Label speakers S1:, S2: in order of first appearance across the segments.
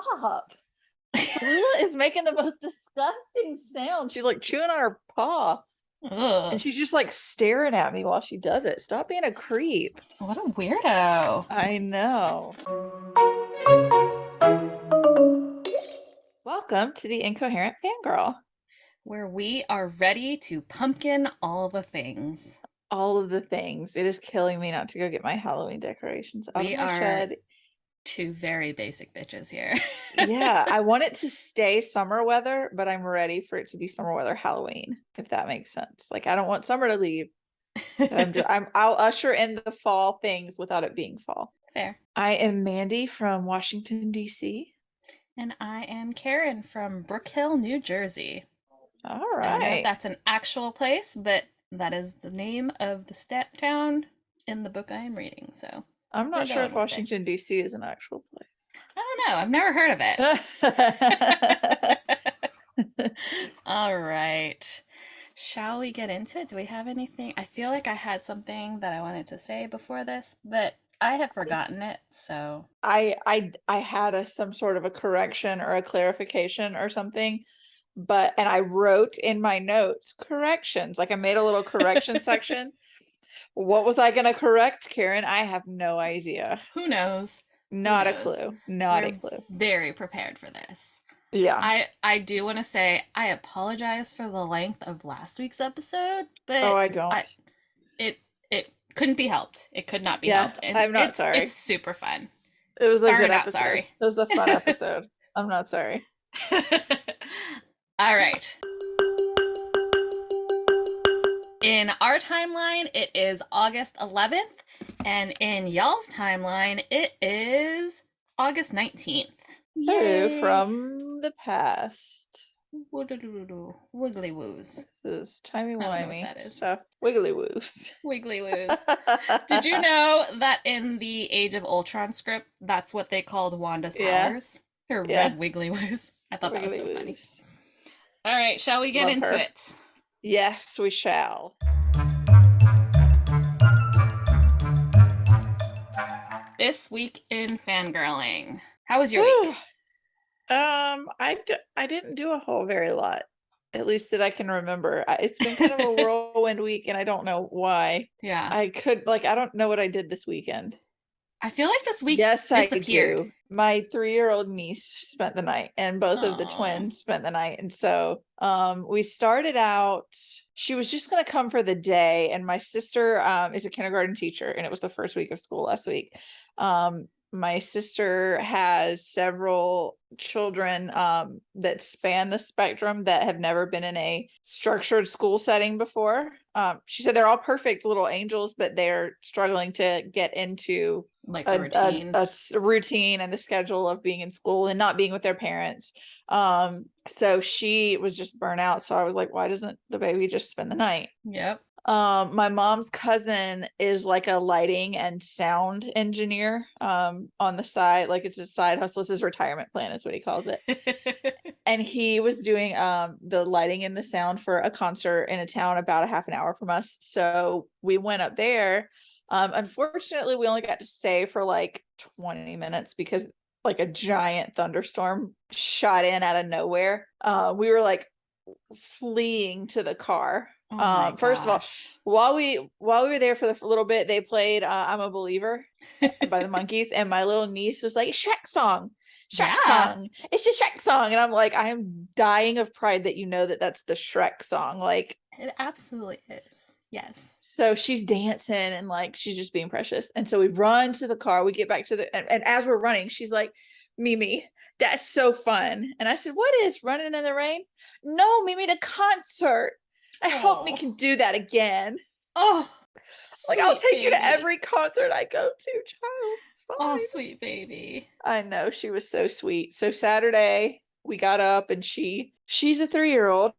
S1: stop. Lula is making the most disgusting sound. She's like chewing on her paw. And
S2: Ugh.
S1: she's just like staring at me while she does it. Stop being a creep.
S2: What a weirdo.
S1: I know. Welcome to the Incoherent Fangirl.
S2: Where we are ready to pumpkin all the things.
S1: All of the things. It is killing me not to go get my Halloween decorations out of
S2: We
S1: my
S2: are
S1: shed.
S2: two very basic bitches here.
S1: Yeah, I want it to stay summer weather, but I'm ready for it to be summer weather Halloween, if that makes sense. Like I don't want summer to leave. I'll usher in the fall things without it being fall.
S2: Fair.
S1: I am Mandy from Washington, D.C.
S2: And I am Karin from Brook Hill, New Jersey.
S1: All
S2: I don't know if
S1: right.
S2: that's an actual place, but that is the name of the town in the book I am reading. So
S1: I'm
S2: we're
S1: not sure
S2: going
S1: if
S2: with it.
S1: Washington, D.C. is an actual
S2: I don't know. I've never heard of it.
S1: place.
S2: All right. Shall we get into it? Do we have anything? I feel like I had something that I wanted to say before this, but I have forgotten it. So,
S1: I had some sort of a correction or a clarification or something, and I wrote in my notes corrections. Like I made a little correction section. What was I going to correct, Karin? I have no idea.
S2: who knows? Who
S1: Not a
S2: knows?
S1: clue. Not a
S2: We're
S1: clue.
S2: very prepared for this.
S1: Yeah.
S2: I do want to say I apologize for the length of last week's episode,
S1: Oh,
S2: but
S1: I
S2: I
S1: don't.
S2: it couldn't be helped. It could not be
S1: Yeah,
S2: helped. And
S1: I'm not
S2: it's
S1: sorry.
S2: super fun.
S1: It was a
S2: Sorry,
S1: good
S2: not
S1: episode.
S2: sorry.
S1: It was a fun episode. I'm not sorry.
S2: All right. In our timeline, it is August 11th, and in y'all's timeline, it is August 19th.
S1: Hello
S2: Yay!
S1: from the past.
S2: Wiggly woos.
S1: This is
S2: I don't know what
S1: timey-wimey
S2: that is.
S1: stuff. Wiggly woos.
S2: Wiggly woos. Did you know that in the Age of Ultron script, that's what they called Wanda's
S1: Yeah,
S2: powers? Her
S1: yeah.
S2: red wiggly woos. I thought that was
S1: Wiggly
S2: so funny.
S1: woos.
S2: All right, shall we get
S1: Love
S2: into
S1: her.
S2: it?
S1: Yes, we shall.
S2: This week in fangirling. How was your
S1: Whew.
S2: week?
S1: I didn't do a whole very lot, at least that I can remember. It's been kind of a whirlwind week, and I don't know why.
S2: Yeah.
S1: I don't know what I did this weekend.
S2: I feel like this week
S1: Yes, I
S2: disappeared.
S1: do. My 3-year-old niece spent the night, and both of the
S2: Oh.
S1: twins spent the night. And so we started out, she was just gonna come for the day, and my sister is a kindergarten teacher, and it was the first week of school last week. My sister has several children that span the spectrum that have never been in a structured school setting before. She said they're all perfect little angels, but they're struggling to get into
S2: Like the routine.
S1: a routine and the schedule of being in school and not being with their parents. So she was just burnt out. So I was like, why doesn't the baby just spend the night?
S2: Yep.
S1: My mom's cousin is like a lighting and sound engineer on the side. Like it's his side hustle. It's his retirement plan is what he calls it. And he was doing the lighting and the sound for a concert in a town about a half an hour from us. So we went up there. Unfortunately, we only got to stay for like 20 minutes because like a giant thunderstorm shot in out of nowhere. We were like fleeing to the car.
S2: Oh my
S1: First of all,
S2: gosh.
S1: while we were there for the little bit, they played "I'm a Believer" by the Monkees, and my little niece was like, "Shrek song, Shrek
S2: Yeah,
S1: song, it's a Shrek song," and I'm like, I am dying of pride that you know that that's the Shrek song. Like,
S2: it absolutely is. Yes.
S1: so she's dancing and like she's just being precious. And so we run to the car. We get back to and as we're running, she's like, "Mimi, that's so fun." And I said, "What is running in the rain?" "No, Mimi, the concert. I hope we
S2: Oh.
S1: can do that again."
S2: Oh,
S1: Like, "I'll
S2: sweet
S1: take you to
S2: baby.
S1: every concert I go to, child. It's
S2: Oh,
S1: fine."
S2: sweet baby.
S1: I know, she was so sweet. So Saturday we got up and she's a 3-year-old.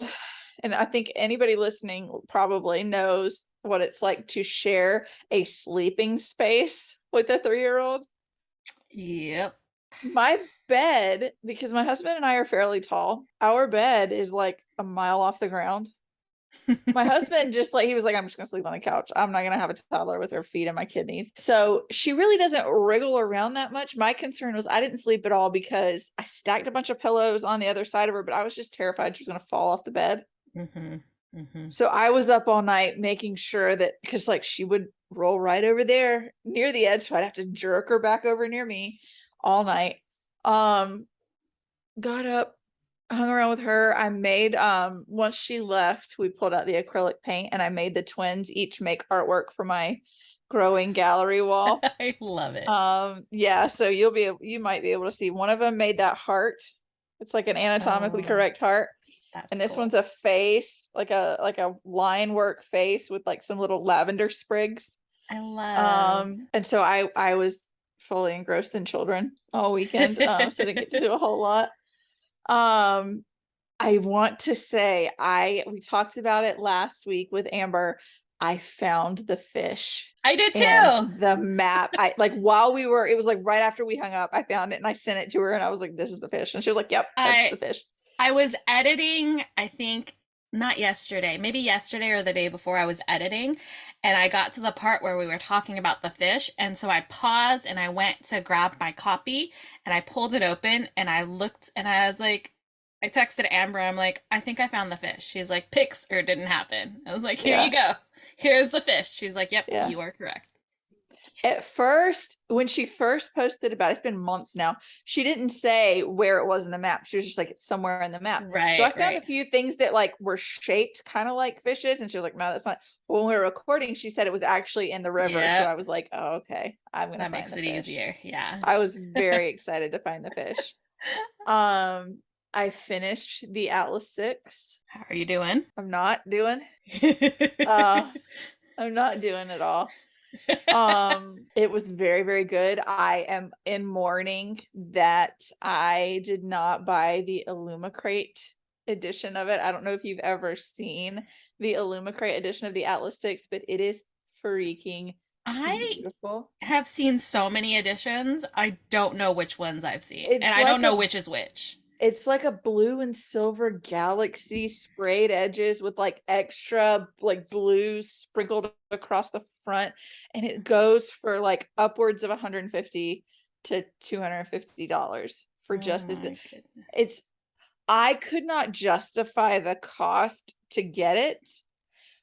S1: And I think anybody listening probably knows what it's like to share a sleeping space with a 3-year-old.
S2: Yep.
S1: My bed, because my husband and I are fairly tall, our bed is like a mile off the ground. My husband just like, he was like, I'm just gonna sleep on the couch. I'm not gonna have a toddler with her feet in my kidneys. So she really doesn't wriggle around that much. My concern was I didn't sleep at all because I stacked a bunch of pillows on the other side of her, but I was just terrified she was gonna fall off the bed.
S2: Mm-hmm. Mm-hmm.
S1: So I was up all night making sure that, because like she would roll right over there near the edge, so I'd have to jerk her back over near me all night. Got up, hung around with her. I made once she left, we pulled out the acrylic paint and I made the twins each make artwork for my growing gallery wall.
S2: I love it.
S1: Yeah, so you might be able to see one of them made that heart. It's like an anatomically
S2: Oh,
S1: correct heart.
S2: that's
S1: And this
S2: cool.
S1: one's a face, like a line work face with like some little lavender sprigs.
S2: I love.
S1: And so I was fully engrossed in children all weekend. So I didn't get to do a whole lot. Um, I want to say we talked about it last week with Amber. I found the fish
S2: I did
S1: and
S2: too.
S1: the map. I like while we were, it was like right after we hung up, I found it and I sent it to her and I was like, this is the fish. And she was like, yep, that's
S2: I
S1: the fish.
S2: I was editing, I think not yesterday, maybe yesterday or the day before I was editing, and I got to the part where we were talking about the fish, and so I paused and I went to grab my copy and I pulled it open and I looked and I was like, I texted Amber, I'm like, I think I found the fish. She's like, pics or it didn't happen. I was like, here you
S1: Yeah.
S2: go. Here's the fish. She's like, yep,
S1: Yeah.
S2: you are correct.
S1: At first, when she first posted about it, it's been months now, she didn't say where it was in the map. She was just like, it's somewhere in the map. So I
S2: Right,
S1: found a
S2: right.
S1: few things that like were shaped kind of like fishes. And she was like, no, that's not. But when we were recording, she said it was actually in the river. So I
S2: Yep.
S1: was like, oh, okay, I'm going to
S2: That
S1: find
S2: makes
S1: the
S2: it
S1: fish.
S2: easier. Yeah.
S1: I was very excited to find the fish. Um, I finished the Atlas 6.
S2: How are you doing?
S1: I'm not doing, I'm not doing it all. It was very, very good. I am in mourning that I did not buy the Illumicrate edition of it. I don't know if you've ever seen the Illumicrate edition of the Atlas 6, but it is freaking
S2: I
S1: beautiful.
S2: have seen so many editions. I don't know which ones I've seen, and
S1: It's
S2: I don't
S1: like
S2: know
S1: a
S2: which is which.
S1: it's like a blue and silver galaxy sprayed edges with like extra like blue sprinkled across the front, and it goes for like upwards of 150 to $250 for
S2: Oh
S1: just this.
S2: my goodness.
S1: It's I could not justify the cost to get it,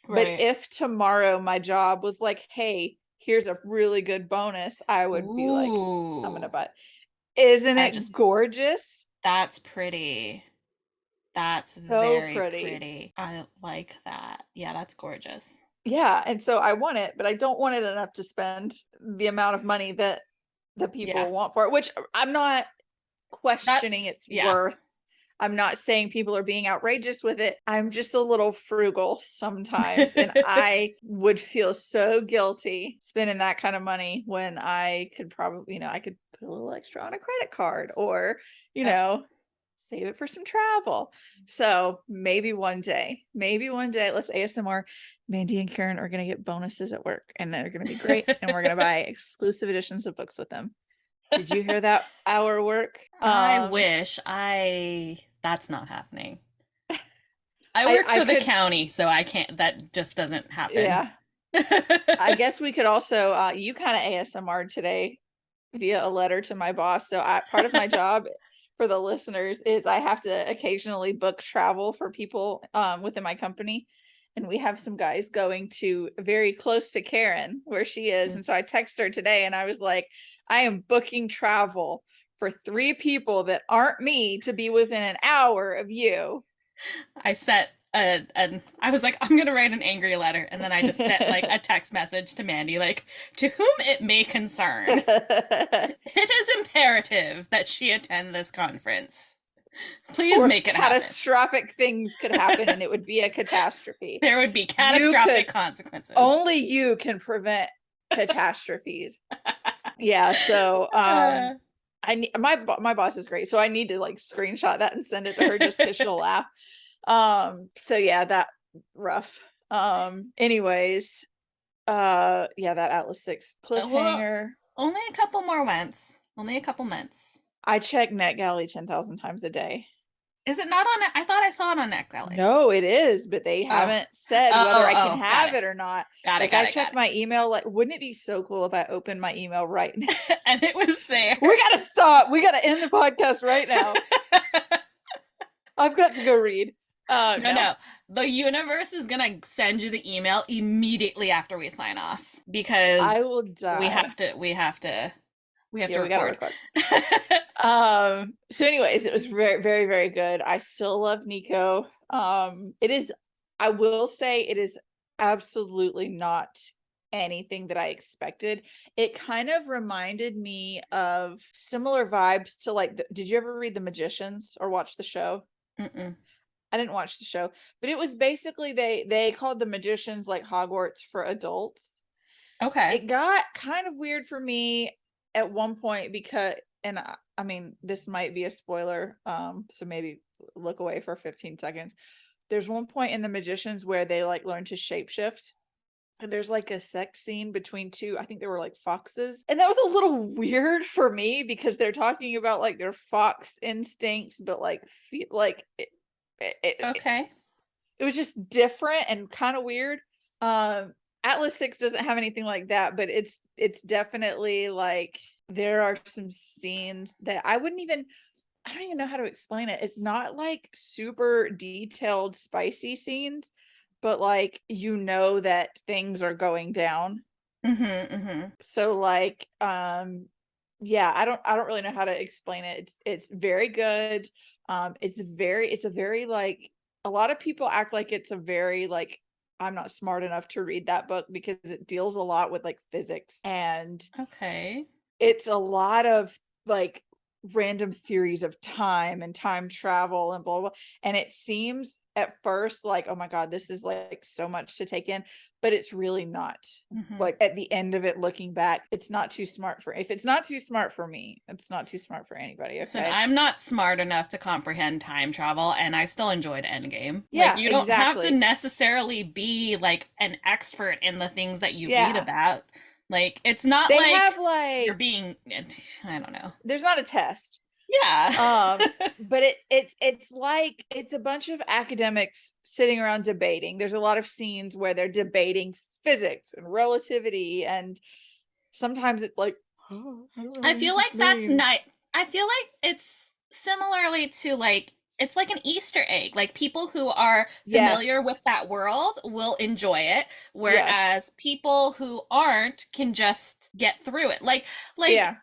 S1: but
S2: Right.
S1: if tomorrow my job was like, hey, here's a really good bonus, I would be like, I'm gonna
S2: Ooh.
S1: buy it. Isn't
S2: I
S1: it
S2: just
S1: gorgeous?
S2: That's pretty. That's
S1: So
S2: very
S1: pretty.
S2: pretty. I like that. Yeah, that's gorgeous.
S1: Yeah, and so I want it, but I don't want it enough to spend the amount of money that the
S2: Yeah.
S1: people want for it, which I'm not questioning
S2: That's
S1: its
S2: yeah.
S1: worth. I'm not saying people are being outrageous with it. I'm just a little frugal sometimes, and I would feel so guilty spending that kind of money when I could probably, I could put a little extra on a credit card or, you
S2: Yep.
S1: know, save it for some travel. So maybe one day, let's ASMR. Mandy and Karin are going to get bonuses at work and they're going to be great. And we're going to buy exclusive editions of books with them. Did you hear that? Our work.
S2: I wish I that's not happening. I
S1: I
S2: work
S1: I
S2: for the
S1: could,
S2: county, so I can't that just doesn't happen.
S1: yeah. I guess we could also you kind of ASMR today via a letter to my boss. So part of my job for the listeners is I have to occasionally book travel for people within my company. And we have some guys going to very close to Karin where she is. And so I texted her today and I was like, I am booking travel for 3 people that aren't me to be within an hour of you.
S2: I set I was like, I'm gonna write an angry letter, and then I just sent like a text message to Mandy, like, to whom it may concern. It is imperative that she attend this conference. Please
S1: Or
S2: make it happen.
S1: catastrophic things could happen and it would be a catastrophe.
S2: There would be
S1: You could
S2: catastrophic consequences.
S1: only you can prevent catastrophes. Yeah, so I need my boss is great, so I need to like screenshot that and send it to her just because she'll laugh. So yeah, that rough. Anyways, yeah, that Atlas 6
S2: Well,
S1: cliffhanger.
S2: only a couple more months. Only a couple months.
S1: I check NetGalley 10,000 times a day.
S2: Is it not on it? I thought I saw it on NetGalley.
S1: No, it is, but they
S2: Oh.
S1: haven't said whether
S2: Oh,
S1: I can
S2: oh, got
S1: have
S2: it.
S1: it or not.
S2: Got it,
S1: Like I
S2: got it, got
S1: checked my email, like wouldn't it be so cool if I opened my email right now?
S2: it. And it was there.
S1: We gotta stop. We gotta end the podcast right now. I've got to go read.
S2: No,
S1: No.
S2: no. The universe is gonna send you the email immediately after we sign off
S1: I
S2: because
S1: will
S2: we
S1: die.
S2: have to we have to we have
S1: Yeah,
S2: to
S1: we gotta
S2: record.
S1: record. So anyways, it was very, very, very good. I still love Nico. It is, I will say it is absolutely not anything that I expected. It kind of reminded me of similar vibes to like, did you ever read The Magicians or watch the show?
S2: Mm-mm.
S1: I didn't watch the show, but it was basically they called The Magicians like Hogwarts for adults.
S2: Okay.
S1: It got kind of weird for me at one point because, and I mean, this might be a spoiler, so maybe look away for 15 seconds. There's one point in The Magicians where they like learn to shapeshift. And there's like a sex scene between two, I think they were like foxes. And that was a little weird for me because they're talking about like their fox instincts, but like it,
S2: Okay.
S1: it was just different and kind of weird. Atlas 6 doesn't have anything like that, but it's definitely like there are some scenes that I don't even know how to explain it. It's not like super detailed spicy scenes, but like you know that things are going down.
S2: Mm-hmm. Mm-hmm.
S1: So like yeah, I don't really know how to explain it. It's very good. It's a very like a lot of people act like it's a very like I'm not smart enough to read that book because it deals a lot with like physics and
S2: Okay.
S1: it's a lot of like random theories of time and time travel and blah blah. And it seems at first like, oh my God, this is like so much to take in, but it's really not.
S2: Mm-hmm.
S1: Like at the end of it, looking back, it's not too smart for if it's not too smart for me, it's not too smart for anybody.
S2: Listen,
S1: Okay.
S2: I'm not smart enough to comprehend time travel, and I still enjoyed Endgame. Like,
S1: Yeah,
S2: you don't have to
S1: exactly.
S2: necessarily be like an expert in in the you read
S1: Yeah.
S2: about. Like, it's not
S1: They have
S2: like you're
S1: like
S2: being, I don't know.
S1: there's not a test.
S2: Yeah.
S1: But it's like it's a bunch of academics sitting around debating. There's a lot of scenes where they're debating physics and relativity, and sometimes it's like, oh, I don't know
S2: I
S1: what any
S2: feel
S1: of this
S2: like that's
S1: means.
S2: not, I feel like it's similarly to like, it's like an Easter egg. Like people who are familiar
S1: Yes,
S2: with that world will enjoy it,
S1: yes,
S2: whereas people who aren't can just get through it. Like
S1: yeah,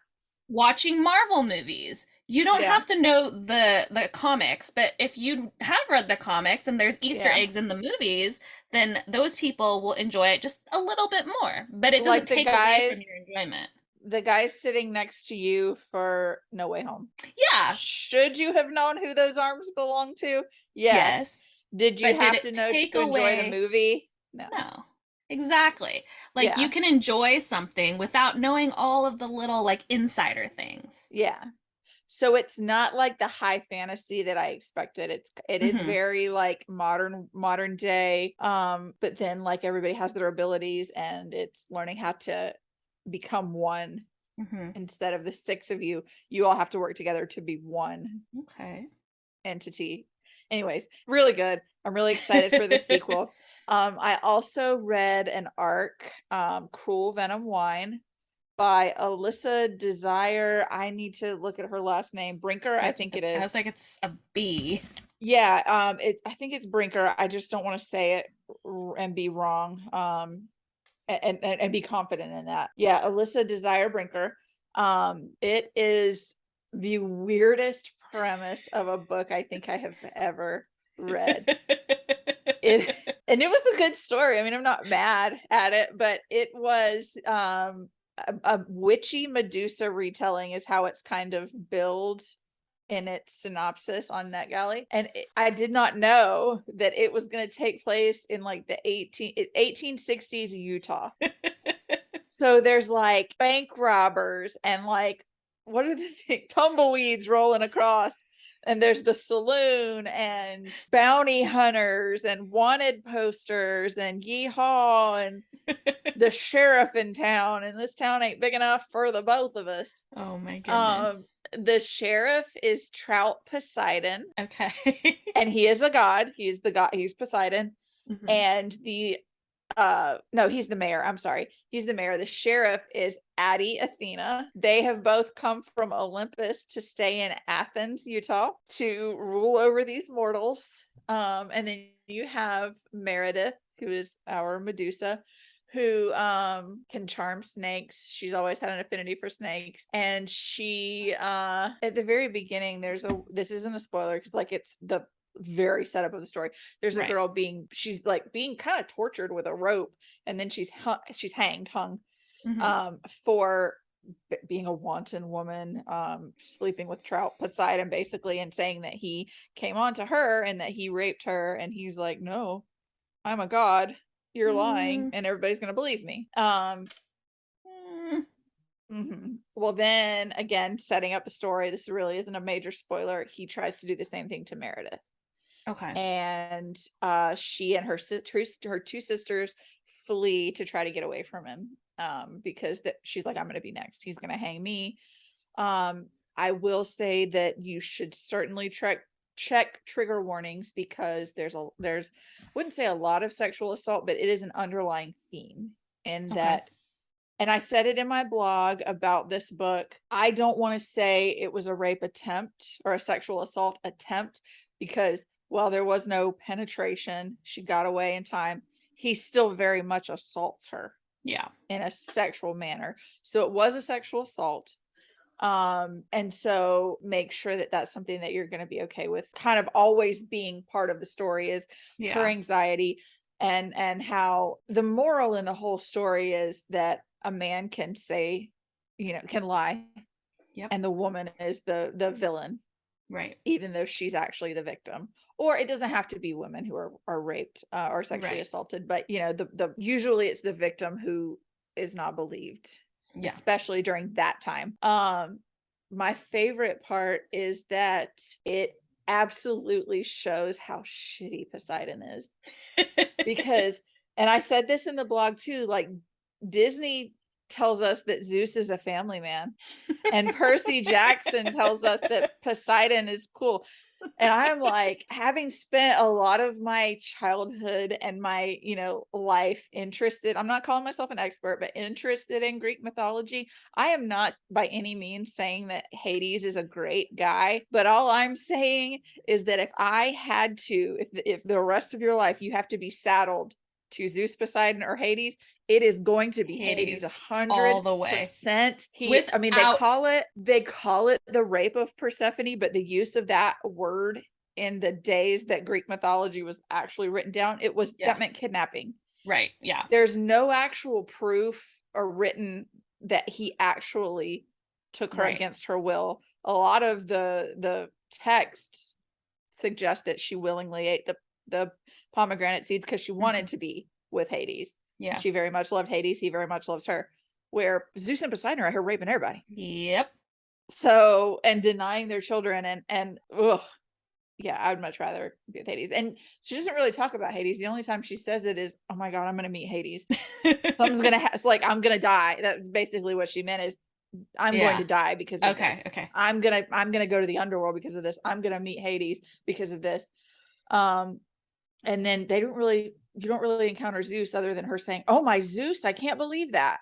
S2: watching Marvel movies. You don't
S1: yeah,
S2: have to know the comics, but if you have read the comics and there's Easter
S1: yeah.
S2: eggs in the movies, then those people will enjoy it just a little bit more. But it doesn't
S1: Like
S2: take away from your enjoyment.
S1: the guys sitting next to you for No Way Home.
S2: Yeah.
S1: Should you have known who those arms belong to? Yes.
S2: Yes.
S1: Did you
S2: But did
S1: have
S2: it
S1: to know
S2: take
S1: to enjoy the
S2: away?
S1: movie? No.
S2: No. Exactly. Like you
S1: Yeah.
S2: can enjoy something without knowing all of the little like insider things.
S1: Yeah. So it's not like the high fantasy that I expected. It is
S2: Hmm.
S1: very like modern day. But then like everybody has their abilities and it's learning how to become one
S2: Hmm.
S1: instead of the six of you. You all have to work together to be one
S2: Okay.
S1: entity. Anyways, really good. I'm really excited for the sequel. I also read an arc, Cruel Venom Wine by Alyssa Desire. I need to look at her last name. Brinker, I
S2: Starts with
S1: think
S2: a,
S1: it
S2: I
S1: is.
S2: was like, it's a B.
S1: Yeah, I think it's Brinker. I just don't want to say it and be wrong. And be confident in that. Yeah, Alyssa Desire Brinker. It is the weirdest premise of a book I think I have ever read. It and it was a good story. I mean, I'm not mad at it, but it was a witchy Medusa retelling is how it's kind of billed in its synopsis on NetGalley. And I did not know that it was going to take place in like the 1860s Utah. So there's like bank robbers and like what are the things? Tumbleweeds rolling across. And there's the saloon and bounty hunters and wanted posters and yeehaw and the sheriff in town. And this town ain't big enough for the both of us.
S2: Oh my
S1: Um,
S2: goodness.
S1: The sheriff is Trout Poseidon,
S2: Okay.
S1: and he is a god. He's the god. He's Poseidon.
S2: Mhm.
S1: And the no, he's the mayor. I'm sorry. He's the mayor. The sheriff is Addie Athena. They have both come from Olympus to stay in Athens, Utah, to rule over these mortals. And then you have Meredith, who is our Medusa, who can charm snakes. She's always had an affinity for snakes. And she at the very beginning, this isn't a spoiler because like it's the very setup of the story. There's a
S2: Right.
S1: girl she's like being kind of tortured with a rope, and then she's hung
S2: Mhm.
S1: for being a wanton woman, sleeping with Trout Poseidon basically, and saying that he came on to her and that he raped her, and he's like, no, I'm a god, you're lying,
S2: Mm.
S1: and everybody's gonna believe me.
S2: Mm.
S1: Well, then again, setting up the story, this really isn't a major spoiler, he tries to do the same thing to Meredith,
S2: Okay.
S1: and she and her two sisters flee to try to get away from him, because she's like, I'm going to be next, he's going to hang me. I will say that you should certainly check trigger warnings, because there's wouldn't say a lot of sexual assault, but it is an underlying theme in
S2: Okay.
S1: that. And I said it in my blog about this book. I don't want to say it was a rape attempt or a sexual assault attempt, because while there was no penetration, she got away in time, he still very much assaults her
S2: Yeah.
S1: in a sexual manner. So it was a sexual assault. And so make sure that that's something that you're going to be okay with kind of always being part of the story, is her
S2: Yeah.
S1: anxiety, and how the moral in the whole story is that a man can say, can lie,
S2: Yep.
S1: and the woman is the villain,
S2: Right.
S1: even though she's actually the victim. Or it doesn't have to be women who are raped, or sexually
S2: Right.
S1: assaulted, but the usually it's the victim who is not believed,
S2: Yeah.
S1: especially during that time. My favorite part is that it absolutely shows how shitty Poseidon is, because, and I said this in the blog too, like, Disney tells us that Zeus is a family man, and Percy Jackson tells us that Poseidon is cool. And I'm like, having spent a lot of my childhood and my, life interested, I'm not calling myself an expert, but interested in Greek mythology. I am not by any means saying that Hades is a great guy, but all I'm saying is that if I had to, if the rest of your life you have to be saddled to Zeus, Poseidon, or Hades, it is going to be Hades,
S2: Hades all
S1: hundred
S2: the way.
S1: percent. I mean, they
S2: Without
S1: call it the rape of Persephone, but the use of that word in the days that Greek mythology was actually written down,
S2: yeah.
S1: that meant kidnapping.
S2: Right. Yeah.
S1: There's no actual proof or written that he actually took her
S2: Right.
S1: against her will. A lot of the texts suggest that she willingly ate the pomegranate seeds because she wanted
S2: Mhm.
S1: to be with Hades. And
S2: Yeah.
S1: she very much loved Hades. He very much loves her. Where Zeus and Poseidon are out here raping everybody.
S2: Yep.
S1: So, and denying their children, and ugh, yeah, I would much rather be with Hades. And she doesn't really talk about Hades. The only time she says it is, "Oh my god, I'm gonna meet Hades. Something's gonna it's like I'm gonna die." That's basically what she meant, is I'm going
S2: Yeah.
S1: to die because of this.
S2: Okay. Okay.
S1: I'm gonna go to the underworld because of this. I'm gonna meet Hades because of this. Um, and then you don't really encounter Zeus other than her saying, "Oh my Zeus, I can't believe that."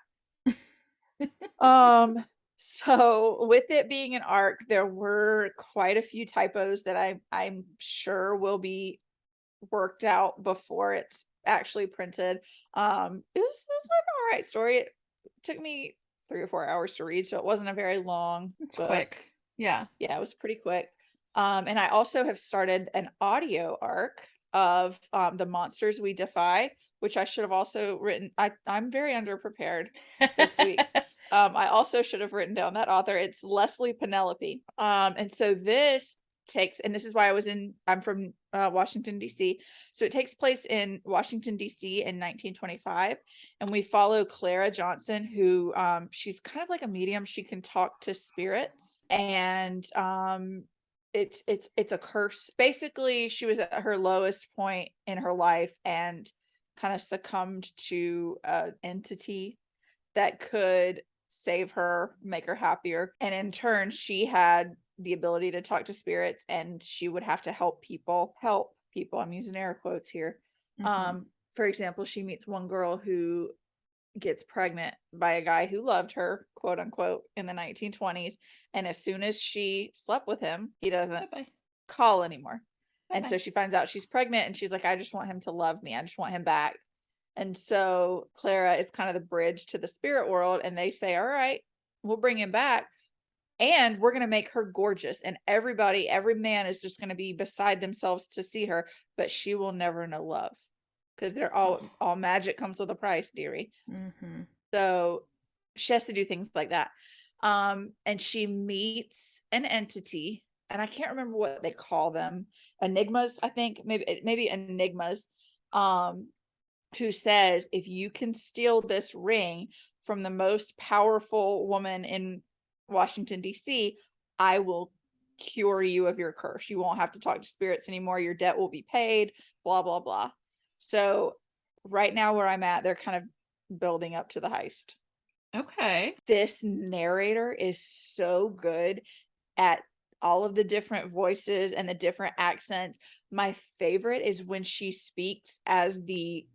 S1: Um, so with it being an arc, there were quite a few typos that I'm sure will be worked out before it's actually printed. It was like an all right story. It took me 3 or 4 hours to read, so it wasn't a very long
S2: It's
S1: book.
S2: quick. Yeah.
S1: Yeah, it was pretty quick. And I also have started an audio arc of The Monsters We Defy, which I should have also written. I'm very underprepared this week. I also should have written down that author. It's Leslie Penelope. And so this is why I'm from Washington, D.C. So it takes place in Washington, D.C. in 1925. And we follow Clara Johnson, who she's kind of like a medium. She can talk to spirits. And it's a curse. Basically, she was at her lowest point in her life and kind of succumbed to an entity that could save her, make her happier. And in turn, she had the ability to talk to spirits, and she would have to help people. I'm using air quotes here.
S2: Mm-hmm.
S1: For example, she meets one girl who gets pregnant by a guy who loved her, quote unquote, in the 1920s. And as soon as she slept with him, he doesn't
S2: Bye-bye.
S1: call anymore. And
S2: Bye-bye.
S1: so she finds out she's pregnant, and she's like, I just want him to love me. I just want him back. And so Clara is kind of the bridge to the spirit world. And they say, all right, we'll bring him back. And we're going to make her gorgeous. And every man is just going to be beside themselves to see her. But she will never know love. Because they're all magic comes with a price, dearie.
S2: Mm-hmm.
S1: So she has to do things like that. And she meets an entity, and I can't remember what they call them. Enigmas, I think, maybe enigmas, who says, if you can steal this ring from the most powerful woman in Washington, D.C., I will cure you of your curse. You won't have to talk to spirits anymore. Your debt will be paid, blah, blah, blah. So right now where I'm at, they're kind of building up to the heist.
S2: Okay.
S1: This narrator is so good at all of the different voices and the different accents. My favorite is when she speaks as the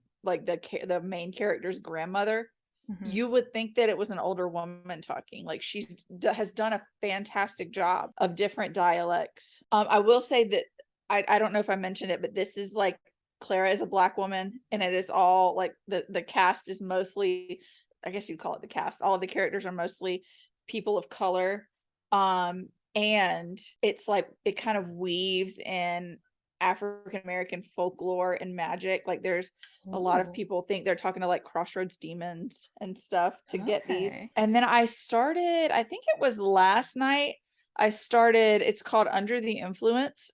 S1: main character's grandmother.
S2: Mm-hmm.
S1: You would think that it was an older woman talking. Like, she has done a fantastic job of different dialects. I will say that I don't know if I mentioned it, but this is like, Clara is a Black woman, and it is all like the cast is mostly, I guess you'd call it the cast. All of the characters are mostly people of color. And it's like, it kind of weaves in African American folklore and magic. Like, there's a lot of
S2: Ooh.
S1: people think they're talking to like Crossroads demons and stuff to get these.
S2: Okay.
S1: And then I started, I think it was last night, it's called Under the Influence,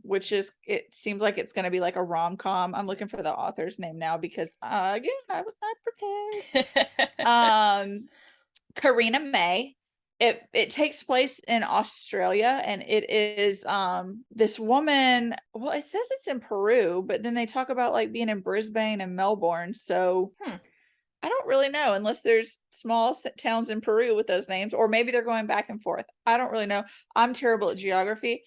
S1: which is, it seems like it's going to be like a rom-com. I'm looking for the author's name now because again, I was not prepared. Karina May. It takes place in Australia, and it is this woman, well, it says it's in Peru, but then they talk about like being in Brisbane and Melbourne. So I don't really know, unless there's small towns in Peru with those names, or maybe they're going back and forth. I don't really know. I'm terrible at geography.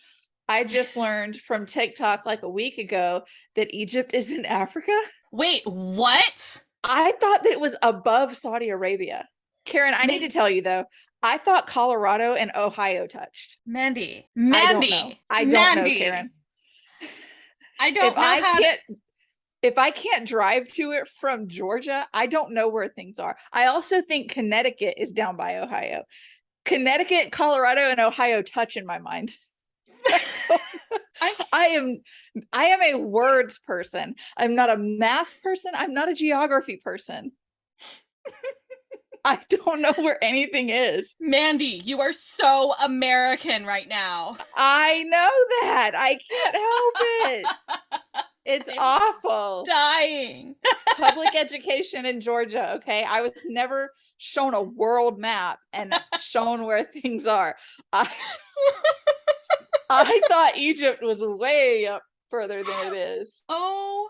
S1: I just learned from TikTok like a week ago that Egypt is in Africa.
S2: Wait, what?
S1: I thought that it was above Saudi Arabia. Karin, I need to tell you though, I thought Colorado and Ohio touched.
S2: Mandy.
S1: I don't know.
S2: Mandy.
S1: I don't know,
S2: Mandy.
S1: Karen.
S2: I
S1: If
S2: don't know
S1: I
S2: how to.
S1: can't if I can't drive to it from Georgia, I don't know where things are. I also think Connecticut is down by Ohio. Connecticut, Colorado, and Ohio touch in my mind. I am a words person. I'm not a math person. I'm not a geography person. I don't know where anything is.
S2: Mandy, you are so American right now.
S1: I know that. I can't help it. It's
S2: I'm
S1: awful.
S2: dying.
S1: Public education in Georgia, okay? I was never shown a world map and shown where things are. I thought Egypt was way up further than it is.
S2: Oh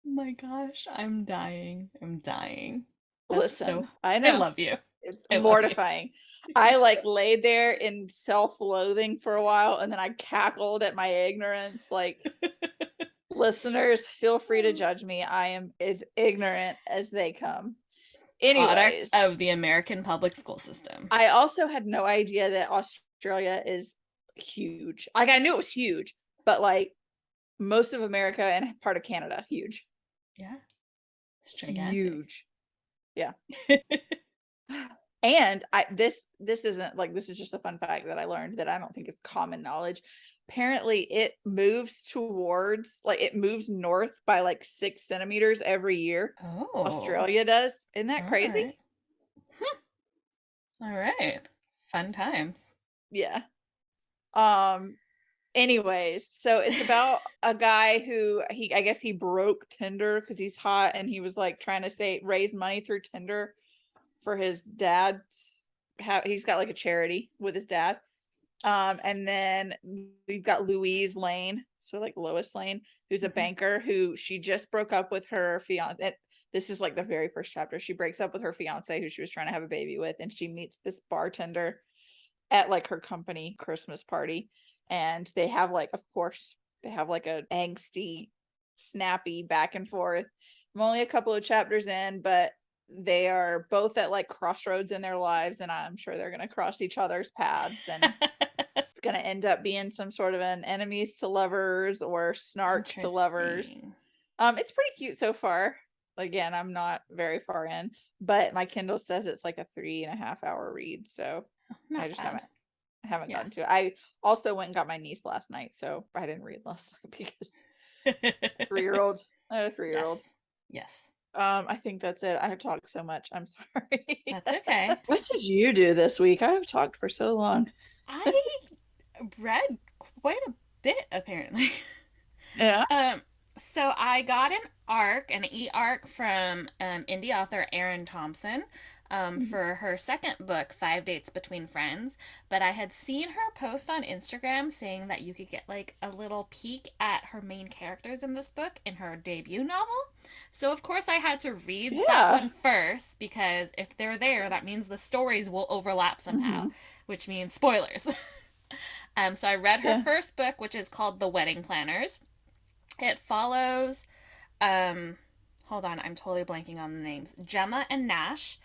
S2: my gosh, I'm dying. I'm dying. That's
S1: Listen,
S2: so.
S1: I
S2: I
S1: know.
S2: love you.
S1: It's
S2: I love you.
S1: mortifying. I like laid there in self-loathing for a while, and then I cackled at my ignorance. Like, listeners, feel free to judge me. I am as ignorant as they come.
S2: Product
S1: Anyways,
S2: of the American public school system.
S1: I also had no idea that Australia is huge. Like, I knew it was huge, but like most of America and part of Canada, huge.
S2: Yeah. It's gigantic.
S1: Huge. Yeah. And this isn't like, this is just a fun fact that I learned that I don't think is common knowledge. Apparently it moves north by like 6 centimeters every year.
S2: Oh.
S1: Australia does. Isn't that crazy?
S2: All right. Fun times.
S1: Yeah. Anyways, so it's about a guy who I guess he broke Tinder because he's hot, and he was like trying to raise money through Tinder for his dad's. He's got like a charity with his dad. And then we've got Louise Lane, so like Lois Lane, who's a banker who she just broke up with her fiance. this is like the very first chapter. She breaks up with her fiance who she was trying to have a baby with, and she meets this bartender at like her company Christmas party. And they have like, of course, they have like a angsty, snappy back and forth. I'm only a couple of chapters in, but they are both at like crossroads in their lives, and I'm sure they're going to cross each other's paths, and it's going to end up being some sort of an enemies to lovers or snark to lovers.
S2: Interesting.
S1: It's pretty cute so far. Again, I'm not very far in, but my Kindle says it's like a 3.5 hour read, so I
S2: Not
S1: just
S2: bad.
S1: haven't
S2: Yeah.
S1: gotten to it. I also went and got my niece last night, so I didn't read last night because 3-year-old. I had a 3-year-old.
S2: Yes. Yes.
S1: I think that's it. I have talked so much. I'm sorry.
S2: That's okay.
S1: What did you do this week? I have talked for so long.
S2: I read quite a bit apparently.
S1: Yeah.
S2: Um, so I got an e-arc from indie author Erin Thompson for her second book, Five Dates Between Friends. But I had seen her post on Instagram saying that you could get like a little peek at her main characters in this book in her debut novel. So of course I had to read that
S1: Yeah.
S2: one first because if they're there, that means the stories will overlap somehow,
S1: Hmm.
S2: which means spoilers. So I read her
S1: Yeah.
S2: first book, which is called The Wedding Planners. It follows, um, hold on, I'm totally blanking on the names. Gemma and Nash.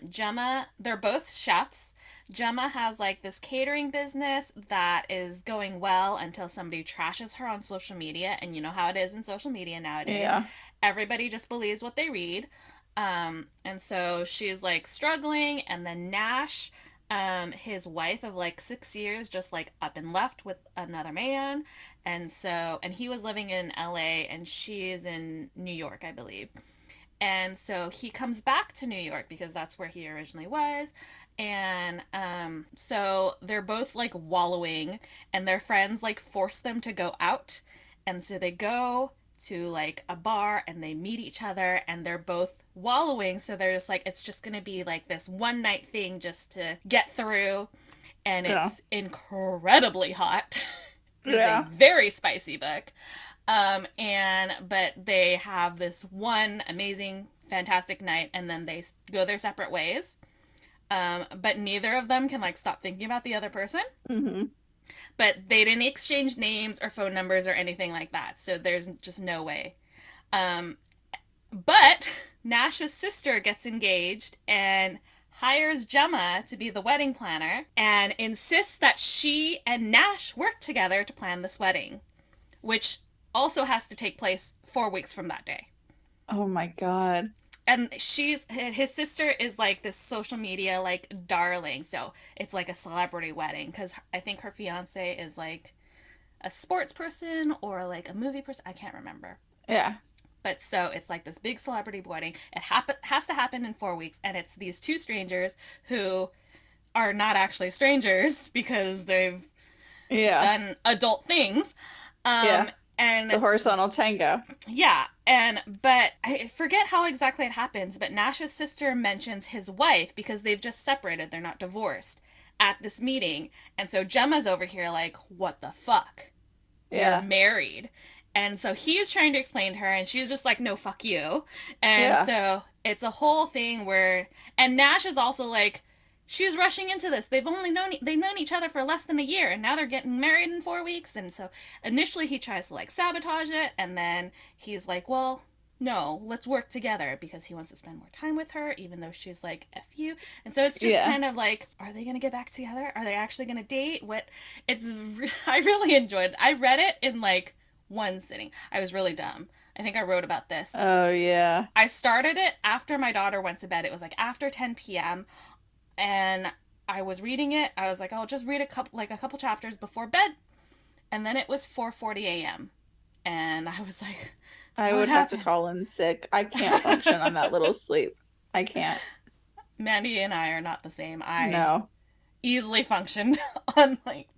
S2: Gemma, they're both chefs. Gemma has like this catering business that is going well until somebody trashes her on social media. And you know how it is in social media nowadays.
S1: Yeah.
S2: Everybody just believes what they read. And so she's like struggling. And then Nash, his wife of like 6 years, just like up and left with another man. And he was living in LA and she is in New York, I believe. And so he comes back to New York because that's where he originally was. And so they're both like wallowing, and their friends like force them to go out. And so they go to like a bar and they meet each other, and they're both wallowing. So they're just like, it's just going to be like this one night thing just to get through. And
S1: Yeah.
S2: it's incredibly hot. It is a
S1: Yeah.
S2: very spicy book. But they have this one amazing, fantastic night, and then they go their separate ways. But neither of them can like stop thinking about the other person.
S1: Hmm.
S2: But they didn't exchange names or phone numbers or anything like that, so there's just no way. Um, but Nash's sister gets engaged and hires Gemma to be the wedding planner and insists that she and Nash work together to plan this wedding, which also has to take place 4 weeks from that day.
S1: Oh my God.
S2: And his sister is like this social media like darling, so it's like a celebrity wedding because I think her fiance is like a sports person or like a movie person. I can't remember.
S1: Yeah.
S2: But so it's like this big celebrity wedding. It has to happen in 4 weeks, and it's these two strangers who are not actually strangers because they've
S1: Yeah.
S2: done adult things. Um,
S1: Yeah. The
S2: and
S1: horizontal tango.
S2: yeah, but I forget how exactly it happens, but Nash's sister mentions his wife because they've just separated, they're not divorced at this meeting. And so Gemma's over here like, what the fuck? You're
S1: Yeah.
S2: married. And so he's trying to explain to her, and she's just like, no, fuck you. And
S1: Yeah.
S2: so it's a whole thing where, and Nash is also like, she's rushing into this. They've known each other for less than a year, and now they're getting married in 4 weeks. And so initially he tries to like sabotage it, and then he's like, well, no, let's work together because he wants to spend more time with her, even though she's like, F you. And so it's just
S1: Yeah.
S2: kind of like, are they going to get back together? Are they actually going to date? I really enjoyed it. I read it in like one sitting. I was really dumb. I think I wrote about this.
S1: Oh yeah.
S2: I started it after my daughter went to bed. It was like after 10 p.m. and I was reading it. I was like, I'll just read a couple chapters before bed. And then it was 4:40 a.m. and I was like,
S1: I
S2: what
S1: would have to
S2: happened?
S1: call in sick. I can't function on that little sleep. I can't.
S2: Mandy and I are not the same. I
S1: No.
S2: easily functioned on like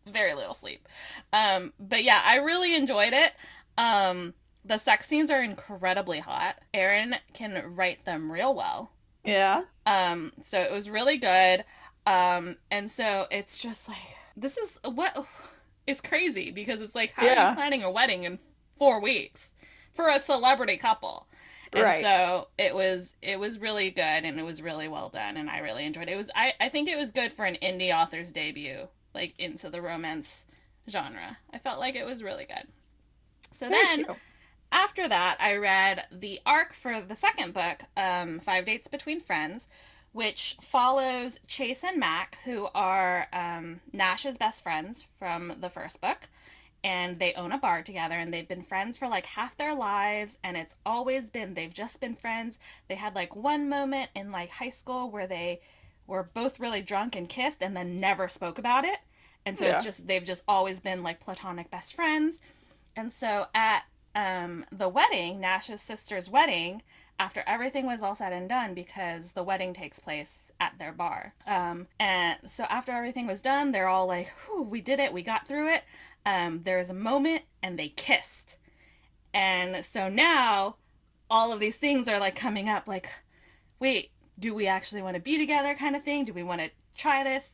S2: very little sleep. But yeah, I really enjoyed it. The sex scenes are incredibly hot. Erin can write them real well.
S1: Yeah.
S2: So it was really good. And so it's just like, this is what is crazy because it's like, how are you
S1: Yeah.
S2: planning a wedding in 4 weeks for a celebrity couple? And
S1: Right.
S2: so it was really good, and it was really well done, and I really enjoyed it. It was I think it was good for an indie author's debut, like into the romance genre. I felt like it was really good. So
S1: Very
S2: then
S1: cute.
S2: after that, I read the arc for the second book, Five Dates Between Friends, which follows Chase and Mac, who are Nash's best friends from the first book. And they own a bar together, and they've been friends for like half their lives. And it's always been, they've just been friends. They had like one moment in like high school where they were both really drunk and kissed and then never spoke about it. And so it's
S1: Yeah.
S2: just, they've just always been like platonic best friends. And so at the wedding, Nash's sister's wedding, after everything was all said and done, because the wedding takes place at their bar. And so after everything was done, they're all like, whew, we did it, we got through it. There was a moment and they kissed. And so now all of these things are like coming up like, wait, do we actually want to be together kind of thing? Do we want to try this?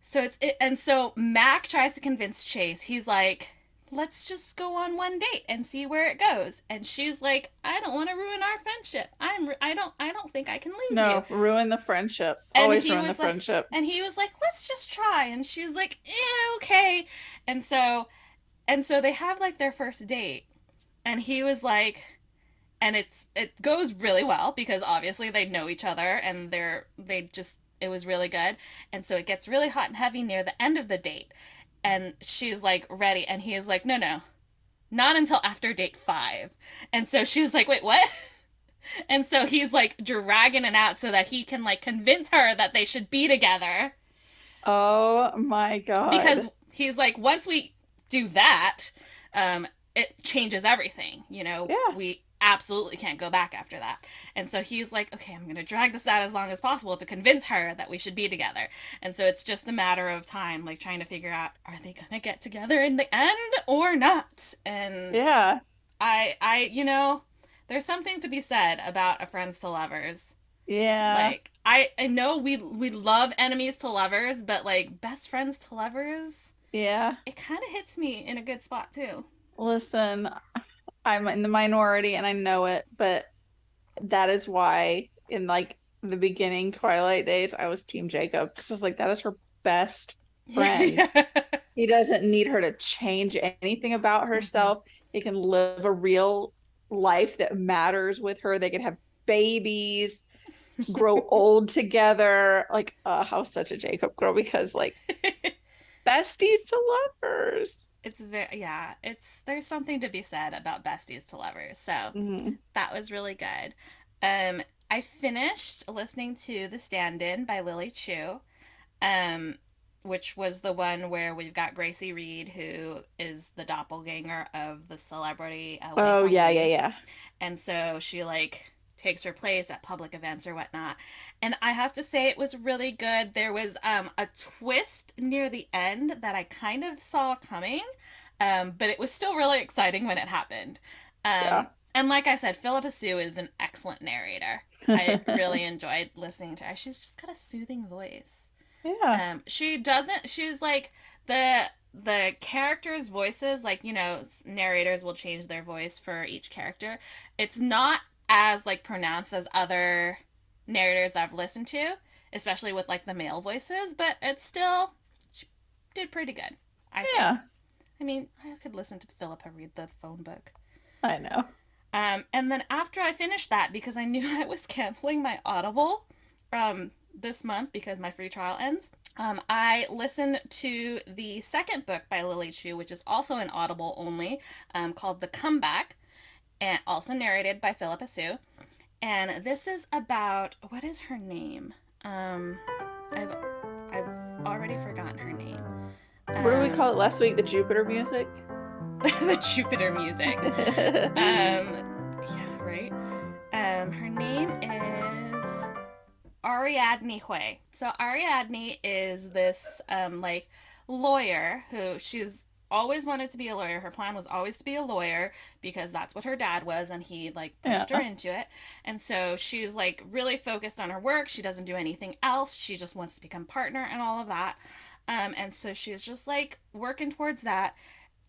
S2: So and so Mac tries to convince Chase. He's like, let's just go on one date and see where it goes. And she's like, I don't want to ruin our friendship. I don't think I can lose you.
S1: No, ruin the friendship.
S2: And
S1: Always
S2: he
S1: ruin the
S2: was like,
S1: friendship.
S2: let's just try. And she's like, okay. And so they have like their first date. And he was like, and it goes really well because obviously they know each other, and it was really good. And so it gets really hot and heavy near the end of the date, and she's like ready, and he is like, no, not until after date 5. And so she was like, wait, what? And so he's like dragging it out so that he can like convince her that they should be together,
S1: Oh my
S2: because
S1: God.
S2: he's like, once we do that, it changes everything.
S1: Yeah.
S2: We absolutely can't go back after that. And so he's like, okay, I'm going to drag this out as long as possible to convince her that we should be together. And so it's just a matter of time, like trying to figure out, are they going to get together in the end or not? And
S1: Yeah.
S2: there's something to be said about a friends to lovers.
S1: Yeah.
S2: Like, I know we love enemies to lovers, but like best friends to lovers,
S1: Yeah.
S2: it kind of hits me in a good spot too.
S1: Listen, I'm in the minority and I know it, but that is why in like the beginning Twilight days, I was Team Jacob because I was like, that is her best friend.
S2: Yeah.
S1: He doesn't need her to change anything about
S2: Mm-hmm.
S1: herself. He can live a real life that matters with her. They can have babies, grow old together. Like, I was such a Jacob girl because like besties to lovers.
S2: It's very, yeah, it's there's something to be said about besties to lovers. So
S1: Mhm.
S2: that was really good. I finished listening to The Stand-In by Lily Chu, um, which was the one where we've got Gracie Reed, who is the doppelganger of the celebrity Wei
S1: Oh
S2: Feng
S1: yeah, yeah,
S2: Li.
S1: yeah.
S2: And so she like takes her place at public events or whatnot. And I have to say it was really good. There was a twist near the end that I kind of saw coming, but it was still really exciting when it happened.
S1: Yeah.
S2: And like I said, Philippa Sue is an excellent narrator. I really enjoyed listening to her. She's just got a soothing voice.
S1: Yeah.
S2: She doesn't. She's like the characters' voices. Like, narrators will change their voice for each character. It's not as like pronounced as other narrators I've listened to, especially with like the male voices. But it's still, she did pretty good, I think.
S1: Yeah.
S2: I mean, I could listen to Philippa read the phone book.
S1: I know.
S2: And then after I finished that, because I knew I was canceling my Audible this month because my free trial ends, I listened to the second book by Lily Chu, which is also an Audible only, called The Comeback, and also narrated by Philippa Sue. And this is about, what is her name? Um, I've I've already forgotten her name.
S1: What did we call
S2: Um,
S1: it last week? The Jupiter music?
S2: the Jupiter music. Yeah, right. Her name is Ariadne Hui. So Ariadne is this like lawyer who she's always wanted to be a lawyer. Her plan was always to be a lawyer because that's what her dad was, and he like pushed her
S1: Yeah.
S2: into it. And so she's like really focused on her work. She doesn't do anything else. She just wants to become partner and all of that. And so she's just like working towards that.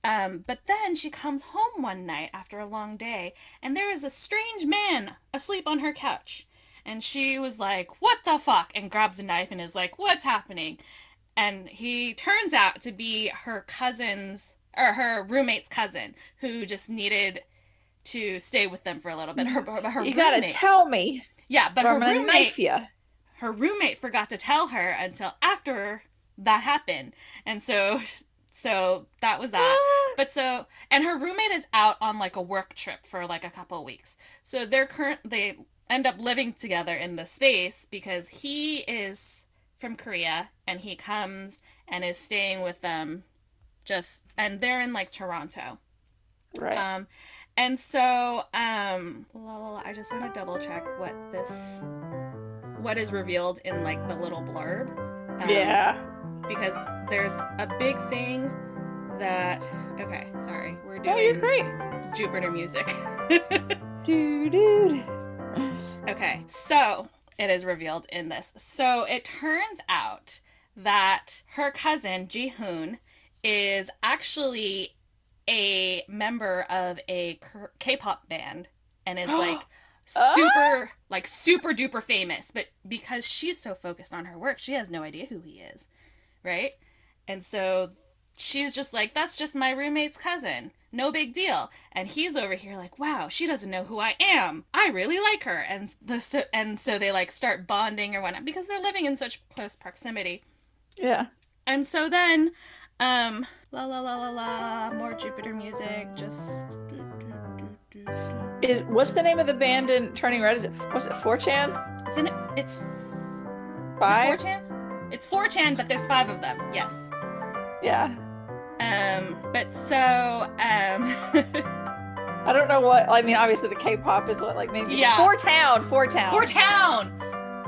S2: But then she comes home one night after a long day, and there is a strange man asleep on her couch. And she was like, "What the fuck?" and grabs a knife and is like, "What's happening?" And he turns out to be her cousin's or her roommate's cousin who just needed to stay with them for a little bit. Her
S1: You gotta
S2: roommate,
S1: tell me,
S2: yeah, but
S1: or I'm gonna knife you.
S2: her roommate forgot to tell her until after that happened. And so that was that.
S1: Ah,
S2: But so and her roommate is out on like a work trip for like a couple of weeks. So they end up living together in the space because he is from Korea and he comes and is staying with them just and they're in like Toronto.
S1: right.
S2: Um and so I just want to double check what is revealed in like the little blurb. Um,
S1: Yeah.
S2: because there's a big thing that okay, sorry, we're
S1: No, you're
S2: doing
S1: great.
S2: Jupiter music.
S1: Dude.
S2: Okay, so it is revealed in this. So it turns out that her cousin Ji-hoon is actually a member of a K-pop band and is
S1: Ah,
S2: like super duper famous, but because she's so focused on her work, she has no idea who he is, right? And so she's just like, that's just my roommate's cousin. No big deal. And he's over here like, wow, she doesn't know who I am. I really like her. And so they like start bonding or whatnot because they're living in such close proximity.
S1: yeah.
S2: And so then, la la la la la, more Jupiter music. Just
S1: What's the name of the band in Turning Red? Was it 4chan?
S2: isn't it? It's is it
S1: 5?
S2: 4chan? It's 4chan, but there's 5 of them. Yes.
S1: Yeah.
S2: But so
S1: I don't know what, I mean, obviously the K-pop is what, like maybe
S2: yeah,
S1: Four Town, Four Town.
S2: 4town.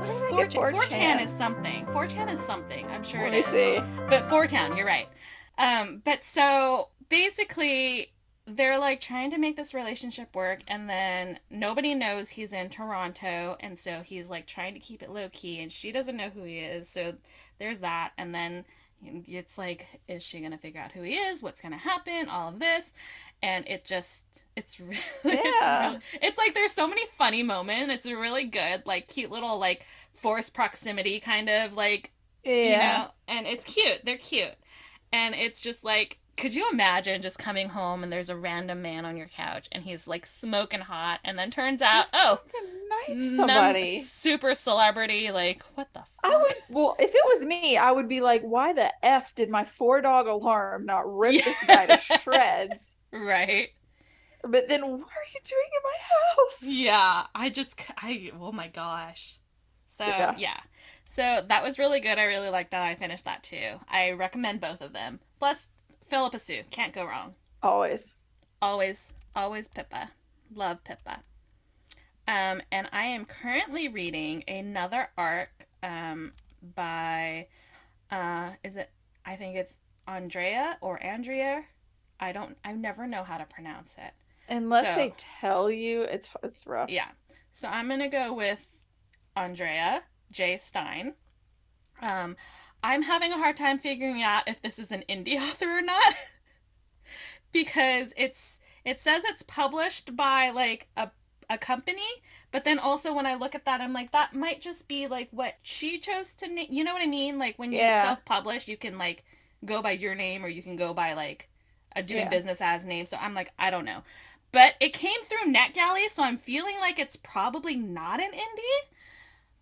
S2: What
S1: Where
S2: is
S1: did I get
S2: 4chan? 4chan
S1: 4chan?
S2: is something. 4chan is something. I'm sure
S1: Let
S2: it
S1: me
S2: is.
S1: see.
S2: But 4town, you're right. But so basically they're like trying to make this relationship work and then nobody knows he's in Toronto and so he's like trying to keep it low key and she doesn't know who he is. So there's that and then it's like is she going to figure out who he is? What's going to happen? All of this and it's really
S1: Yeah.
S2: it's like there's so many funny moments. It's a really good like cute little like forced proximity kind of like
S1: Yeah.
S2: and it's cute. They're cute. And it's just like, could you imagine just coming home and there's a random man on your couch and he's like smoking hot and then turns
S1: You
S2: out, oh,
S1: fucking knife somebody.
S2: super celebrity, like, what the
S1: I
S2: fuck?
S1: would, well, if it was me, I would be like, why the F did my 4 dog alarm not rip
S2: Yeah.
S1: this guy to shreds?
S2: Right.
S1: But then what are you doing in my house?
S2: Yeah. Oh my gosh. So,
S1: Yeah.
S2: yeah. So that was really good. I really liked that. I finished that too. I recommend both of them. Plus, Philippa Sue. Can't go wrong.
S1: Always.
S2: Always Pippa. Love Pippa. And I am currently reading another arc by, is it, I think it's Andrea or Andrea. I never know how to pronounce it.
S1: Unless
S2: So,
S1: they tell you, it's rough.
S2: yeah. So I'm going to go with Andrea J. Stein. Um, I'm having a hard time figuring out if this is an indie author or not because it says it's published by like a company, but then also when I look at that, I'm like, that might just be like what she chose to name. You know what I mean? Like when you
S1: Yeah.
S2: self-publish, you can like go by your name or you can go by like a doing
S1: Yeah.
S2: business as name. So I'm like, I don't know. But it came through NetGalley, so I'm feeling like it's probably not an indie,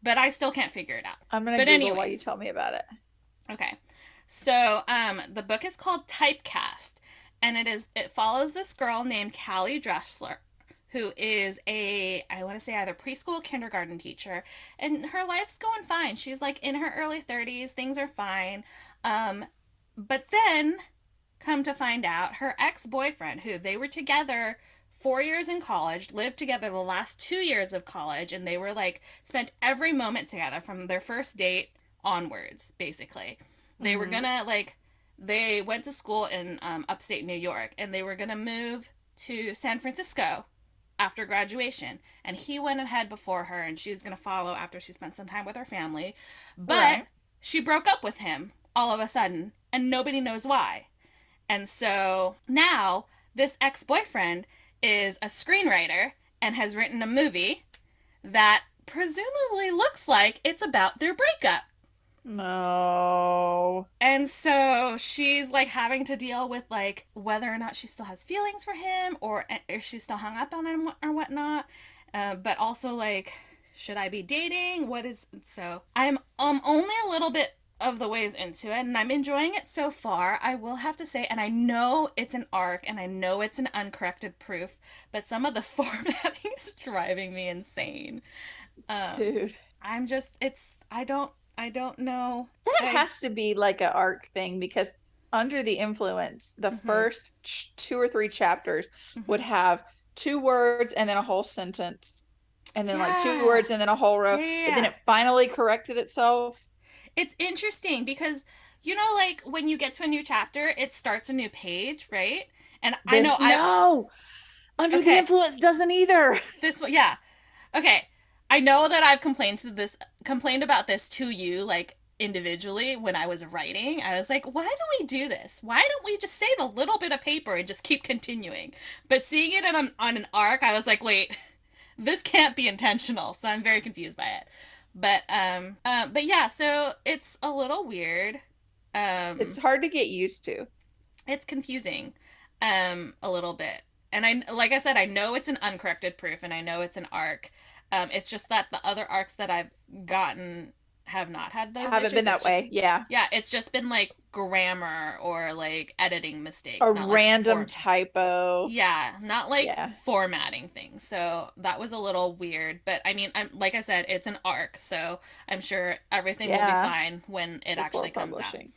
S2: but I still can't figure it out.
S1: I'm gonna
S2: But
S1: Google while you
S2: anyways,
S1: tell me about it.
S2: okay. So, the book is called Typecast, and it follows this girl named Callie Dressler, who is I want to say either preschool, kindergarten teacher, and her life's going fine. She's like in her early 30s, things are fine. Um, but then, come to find out, her ex boyfriend, who they were together 4 years in college, lived together the last 2 years of college, and they were like spent every moment together from their first date onwards, basically. They were
S1: Mm-hmm.
S2: gonna like they went to school in upstate New York, and they were gonna move to San Francisco after graduation. And he went ahead before her, and she was gonna follow after she spent some time with her family. But
S1: Right.
S2: she broke up with him all of a sudden, and nobody knows why. And so now this ex boyfriend is a screenwriter and has written a movie that presumably looks like it's about their breakup.
S1: No.
S2: And so she's like having to deal with like whether or not she still has feelings for him or if she's still hung up on him or whatnot. But also like, should I be dating? What is so? I'm only a little bit of the ways into it and I'm enjoying it so far. I will have to say, and I know it's an arc and I know it's an uncorrected proof, but some of the formatting is driving me insane. Um,
S1: Dude.
S2: I'm just I don't know.
S1: That
S2: I
S1: has to be like an arc thing because under the influence, the
S2: mhm,
S1: first two or three chapters would
S2: mhm.
S1: have two words and then a whole sentence, and then like two
S2: Yeah.
S1: words and then a whole row,
S2: Yeah, yeah,
S1: but then
S2: yeah.
S1: it finally corrected itself.
S2: It's interesting because you know like when you get to a new chapter, it starts a new page, right? And I
S1: This,
S2: know I
S1: no, under the
S2: okay,
S1: influence doesn't either.
S2: this one yeah. Okay. I know that I've complained about this to you like individually when I was writing. I was like, why do we do this? Why don't we just save a little bit of paper and just keep continuing? But seeing it on an arc, I was like, wait, this can't be intentional. So I'm very confused by it. But yeah, so it's a little weird.
S1: It's
S2: Um,
S1: hard to get used to.
S2: it's confusing, a little bit. And like I said, I know it's an uncorrected proof, and I know it's an arc. It's just that the other arcs that I've gotten have not had those
S1: Haven't been
S2: issues. It's
S1: that
S2: just,
S1: way. Yeah.
S2: yeah, it's just been like grammar or like editing
S1: A
S2: mistakes, not like
S1: random typo.
S2: yeah, not like
S1: Yeah.
S2: formatting things. So that was a little weird, but I mean, I'm like I said, it's an arc, so I'm sure everything will be
S1: Yeah.
S2: fine when it
S1: Before
S2: actually comes out.
S1: publishing.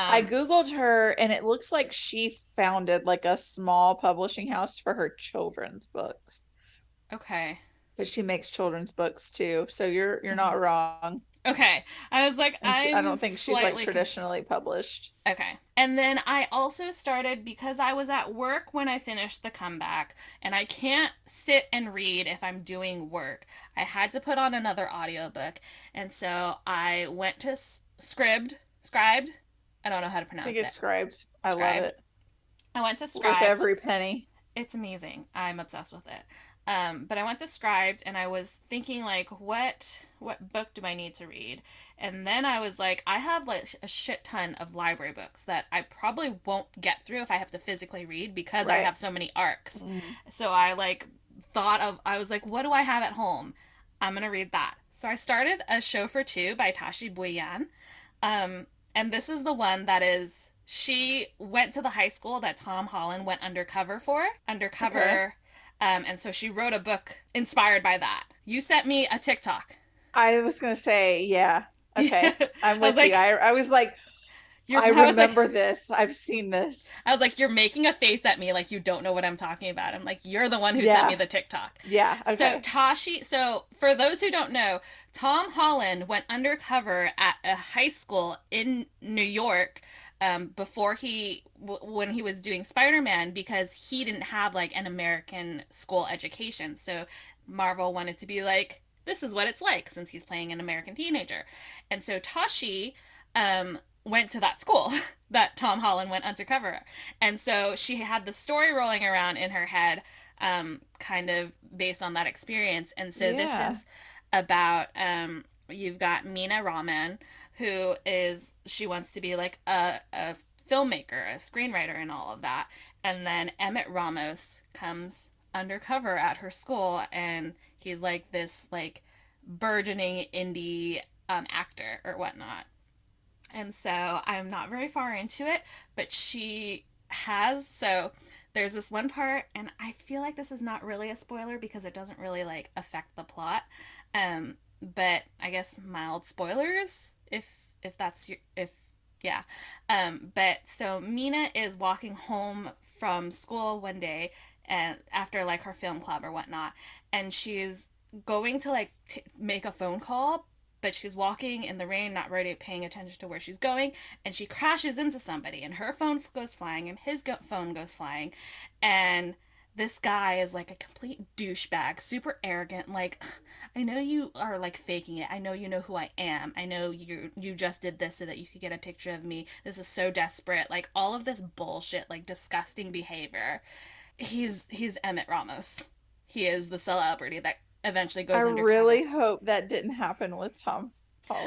S1: I
S2: Um,
S1: Googled her and it looks like she founded like a small publishing house for her children's books.
S2: okay.
S1: But she makes children's books too. So you're
S2: Mhm.
S1: not wrong.
S2: Okay. I was like,
S1: And I
S2: I'm
S1: don't think she's like
S2: slightly confused.
S1: traditionally published.
S2: Okay. And then I also started because I was at work when I finished the comeback, and I can't sit and read if I'm doing work. I had to put on another audiobook. And so I went to Scribed. I don't know how to
S1: I think
S2: pronounce
S1: it's
S2: it.
S1: scribed. I love
S2: Scribed.
S1: it.
S2: I went to
S1: Worth
S2: Scribed.
S1: every penny.
S2: It's amazing. I'm obsessed with it. But I went to Scribed and I was thinking like, what book do I need to read? And then I was like, I have like a shit ton of library books that I probably won't get through if I have to physically read because I
S1: Right.
S2: have so many arcs.
S1: Mm.
S2: So I was like, what do I have at home? I'm gonna read that. So I started A Show for Two by Tashi Bhuiyan. Um, and this is the one that is she went to the high school that Tom Holland went
S1: Okay.
S2: undercover. And so she wrote a book inspired by that. You sent me a TikTok.
S1: I was gonna say, yeah.
S2: Yeah,
S1: Okay. I'm
S2: I was
S1: with you.
S2: like,
S1: I was like,
S2: you're.
S1: I
S2: I was like,
S1: remember this. I've seen this.
S2: I was like, you're making a face at me like you don't know what I'm talking about. I'm like, you're the one who sent me
S1: Yeah.
S2: the TikTok.
S1: Yeah.
S2: So
S1: Okay.
S2: Tashi, so for those who don't know, Tom Holland went undercover at a high school in New York before when he was doing Spider-Man because he didn't have like an American school education. So Marvel wanted to be like, this is what it's like since he's playing an American teenager. And so Tashi went to that school that Tom Holland went undercover. And so she had the story rolling around in her head, kind of based on that experience. And so this
S1: Yeah.
S2: is about you've got Mina Rahman, who is she wants to be like a filmmaker, a screenwriter, and all of that. And then Emmett Ramos comes undercover at her school, and he's like this like burgeoning indie actor or whatnot. And so I'm not very far into it, but she has. So there's this one part, and I feel like this is not really a spoiler because it doesn't really like affect the plot. But I guess mild spoilers if that's your if yeah. But so Mina is walking home from school one day and after like her film club or whatnot, and she's going to like make a phone call, but she's walking in the rain, not really paying attention to where she's going, and she crashes into somebody, and her phone goes flying, and his phone goes flying, and this guy is like a complete douchebag, super arrogant. Like, I know you are like faking it. I know who I am. I know you just did this so that you could get a picture of me. This is so desperate. Like all of this bullshit, like disgusting behavior. He's Emmett Ramos. He is the celebrity that eventually
S1: I
S2: goes undercover.
S1: really hope that didn't happen with Tom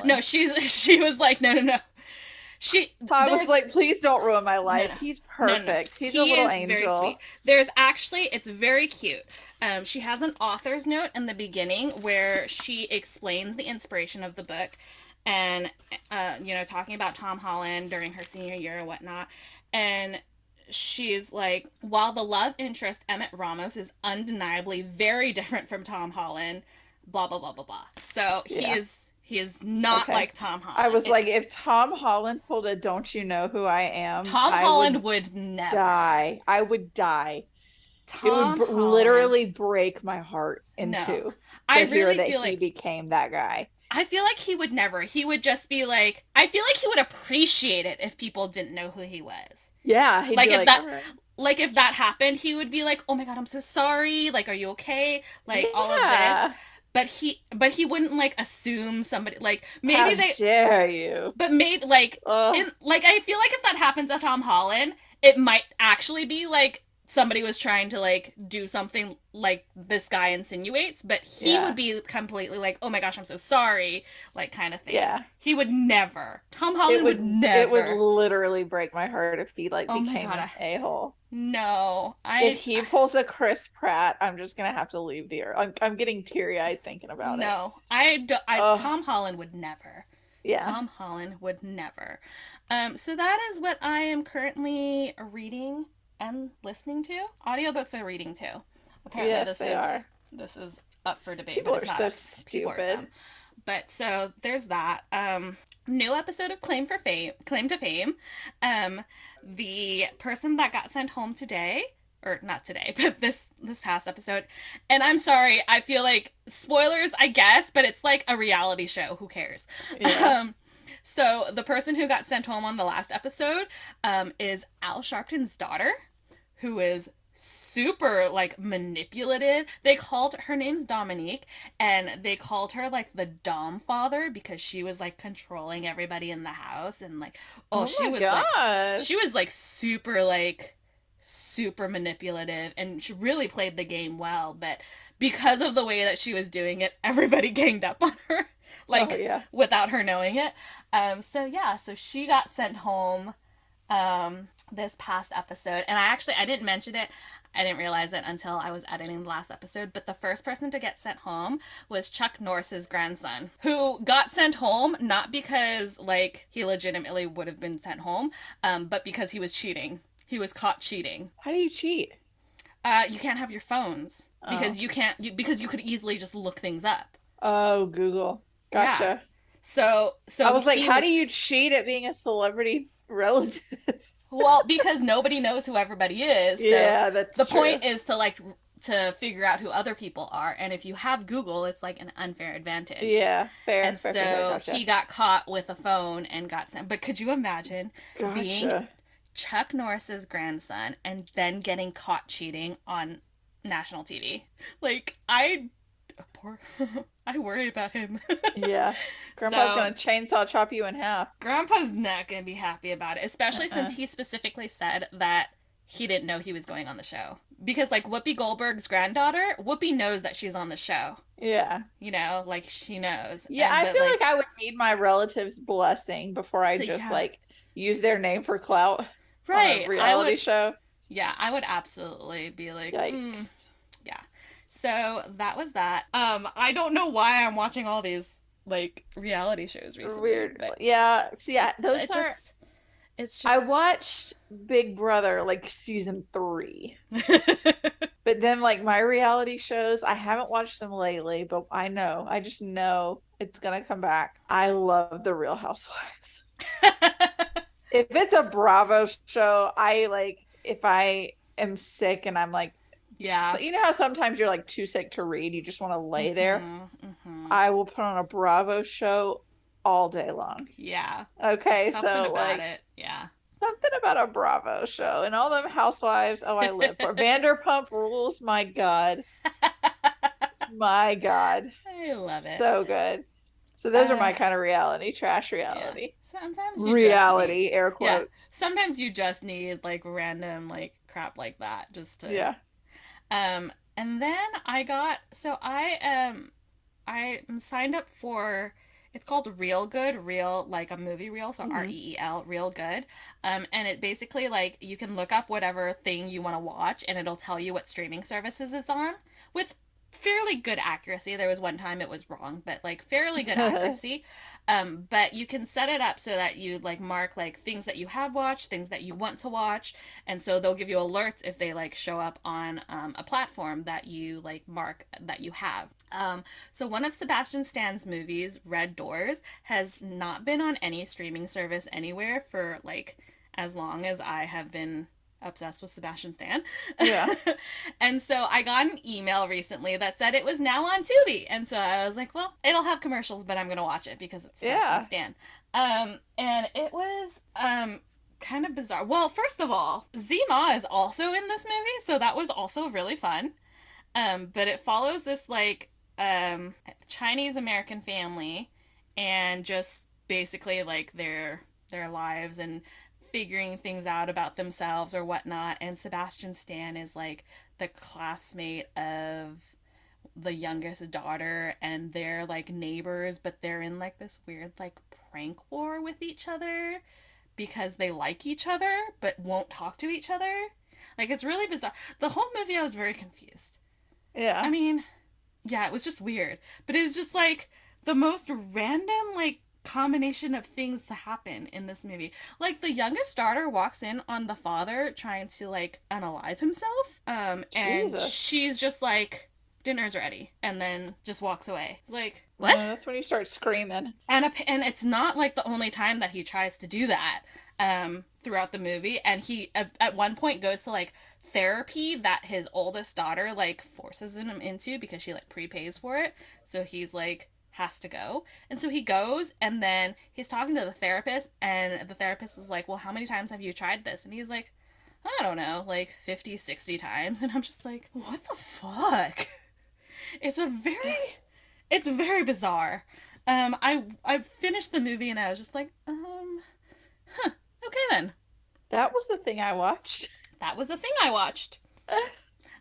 S2: No,
S1: Holland.
S2: she was like, no, no, no. She
S1: I was
S2: there's
S1: like, please don't ruin my
S2: no,
S1: life.
S2: no,
S1: He's
S2: no, no.
S1: perfect. He's a
S2: He
S1: little
S2: is very
S1: angel.
S2: sweet. There's actually, it's very cute. She has an author's note in the beginning where she explains the inspiration of the book, and talking about Tom Holland during her senior year and whatnot, and she's like, while the love interest Emmett Ramos is undeniably very different from Tom Holland, blah blah blah blah blah. So
S1: Yeah.
S2: he is not
S1: Okay.
S2: like Tom
S1: I
S2: Holland.
S1: was like,
S2: It's
S1: if Tom Holland pulled a "Don't you know who I am?"
S2: Tom
S1: I
S2: Holland
S1: would
S2: would never.
S1: die. I would die. It would
S2: Tom Holland.
S1: literally break my heart in
S2: No.
S1: two
S2: I
S1: to hear
S2: really
S1: that
S2: feel
S1: he
S2: like
S1: became that guy.
S2: I feel like he would never. He would just be like I feel like he would appreciate it if people didn't know who he was.
S1: Yeah, he'd
S2: Like
S1: be
S2: if
S1: like, all
S2: that
S1: right.
S2: like if that happened, he would be like, "Oh my god, I'm so sorry. Like are you okay?" Like all of this.
S1: Yeah.
S2: But he wouldn't like assume somebody like maybe
S1: How
S2: they
S1: dare you?
S2: but maybe like
S1: Ugh.
S2: in like I feel like if that happens to Tom Holland, it might actually be like somebody was trying to like do something like this guy insinuates, but he would
S1: Yeah.
S2: be completely like, "Oh my gosh, I'm so sorry," like kind of thing.
S1: Yeah.
S2: He would never. Tom
S1: It
S2: Holland would
S1: would
S2: never.
S1: literally break my heart if he like
S2: Oh my
S1: became
S2: god.
S1: an a-hole.
S2: No.
S1: If he pulls a Chris Pratt, I'm just gonna have to leave the earth. I'm getting teary-eyed thinking about it.
S2: No. I do, I
S1: Oh,
S2: Tom Holland would never.
S1: yeah.
S2: Tom Holland would never. So that is what I am currently reading and listening to. Audiobooks are reading too. Apparently
S1: Yes, they are.
S2: this is up for debate, but
S1: People
S2: it's
S1: are
S2: not
S1: so
S2: up. People are dumb.
S1: stupid.
S2: But so there's that. New episode of Claim to Fame. The person that got sent home today, or not today, but this past episode. And I'm sorry, I feel like spoilers, I guess, but it's like a reality show. Who cares?
S1: Yeah.
S2: Um, so the person who got sent home on the last episode is Al Sharpton's daughter, who is super like manipulative. They called her name's Dominique, and they called her like the Dom father because she was like controlling everybody in the house, and like oh
S1: Oh my gosh.
S2: she was like super manipulative, and she really played the game well, but because of the way that she was doing it, everybody ganged up on her
S1: Oh
S2: like
S1: yeah.
S2: without her knowing it. So yeah, so she got sent home this past episode, and I didn't mention it. I didn't realize it until I was editing the last episode, but the first person to get sent home was Chuck Norris's grandson, who got sent home not because like he legitimately would have been sent home, but because he was cheating. He was caught cheating.
S1: How do you cheat?
S2: You can't have your phones because
S1: Oh.
S2: because you could easily just look things up.
S1: Oh, Google.
S2: Yeah.
S1: Gotcha. I
S2: So
S1: was like,
S2: he
S1: how do
S2: was
S1: you cheat at being a celebrity relative?
S2: well, because nobody knows who everybody is. So
S1: Yeah, that's
S2: the
S1: true.
S2: point is to like to figure out who other people are, and if you have Google, it's like an unfair advantage.
S1: Yeah, fair,
S2: And
S1: fair, fair, fair.
S2: so he
S1: Gotcha.
S2: got caught with a phone and got sent. But could you imagine being
S1: Gotcha.
S2: Chuck Norris's grandson and then getting caught cheating on national TV? Like poor I worry about him.
S1: Yeah. Grandpa's
S2: So
S1: gonna chainsaw chop you in half.
S2: Grandpa's not gonna be happy about it, especially
S1: Uh-uh.
S2: since he specifically said that he didn't know he was going on the show. Because like Whoopi Goldberg's granddaughter, Whoopi knows that she's on the show.
S1: Yeah.
S2: Like she knows.
S1: Yeah,
S2: And
S1: I
S2: but
S1: feel
S2: like
S1: like I would need my relatives' blessing before I
S2: so
S1: just
S2: yeah.
S1: like use their name for clout on a
S2: Right.
S1: reality show.
S2: I would absolutely be like,
S1: Yikes.
S2: yeah. So that was that. I don't know why I'm watching all these like reality shows recently,
S1: Weird. Yeah. See, those
S2: it
S1: are.
S2: just it's
S1: I
S2: just
S1: watched Big Brother like season 3. But then like my reality shows, I haven't watched them lately, but I just know it's gonna come back. I love the Real Housewives. If it's a Bravo show, I like if I am sick and I'm like so
S2: yeah.
S1: you know how sometimes you're like too sick to read, you just want to lay there.
S2: Mhm. Mhm.
S1: I will put on a Bravo show all day long.
S2: Yeah.
S1: Okay,
S2: Something
S1: so
S2: about
S1: like
S2: it. Yeah.
S1: Something about a Bravo show and all them housewives. Oh, I live for Vanderpump Rules. My God. My God.
S2: I love it.
S1: So good. So those are
S2: Uh,
S1: my kind of reality, trash
S2: yeah.
S1: reality.
S2: Sometimes you just need,
S1: Reality, air
S2: yeah.
S1: quotes.
S2: Sometimes you just need like random like crap like that just to.
S1: Yeah.
S2: And then I am signed up for, it's called Real Good, real like a movie reel, so
S1: Hmm.
S2: REEL, Real Good. And it basically like you can look up whatever thing you want to watch and it'll tell you what streaming services it's on with fairly good accuracy. There was one time it was wrong, but like fairly good accuracy. But you can set it up so that you like mark like things that you have watched, things that you want to watch, and so they'll give you alerts if they like show up on a platform that you like mark that you have. So one of Sebastian Stan's movies, Red Doors, has not been on any streaming service anywhere for like as long as I have been obsessed with Sebastian Stan.
S1: Yeah.
S2: And so I got an email recently that said it was now on Tubi. And so I was like, well, it'll have commercials, but I'm going to watch it because it's Sebastian
S1: Yeah.
S2: Stan. And it was kind of bizarre. Well, first of all, Zima is also in this movie, so that was also really fun. But it follows this like Chinese American family and just basically like their lives and figuring things out about themselves or whatnot. And Sebastian Stan is like the classmate of the youngest daughter, and they're like neighbors, but they're in like this weird like prank war with each other because they like each other but won't talk to each other. Like it's really bizarre. The whole movie I was very confused. I
S1: Yeah.
S2: mean, yeah, it was just weird. But it was just like the most random like combination of things to happen in this movie. Like the youngest daughter walks in on the father trying to like unalive himself. And
S1: Jesus.
S2: she's just like, dinner's ready, and then just walks away. It's like, what?
S1: That's when you start screaming.
S2: And it's not like the only time that he tries to do that throughout the movie. And he at one point goes to like therapy that his oldest daughter like forces him into because she like prepays for it. So he's like has to go. And so he goes, and then he's talking to the therapist, and the therapist is like, well, how many times have you tried this? And he's like, I don't know, like 50, 60 times. And I'm just like, what the fuck? It's a very it's very bizarre. I finished the movie and I was just like, okay then.
S1: That was the thing I watched.
S2: That was the thing I watched.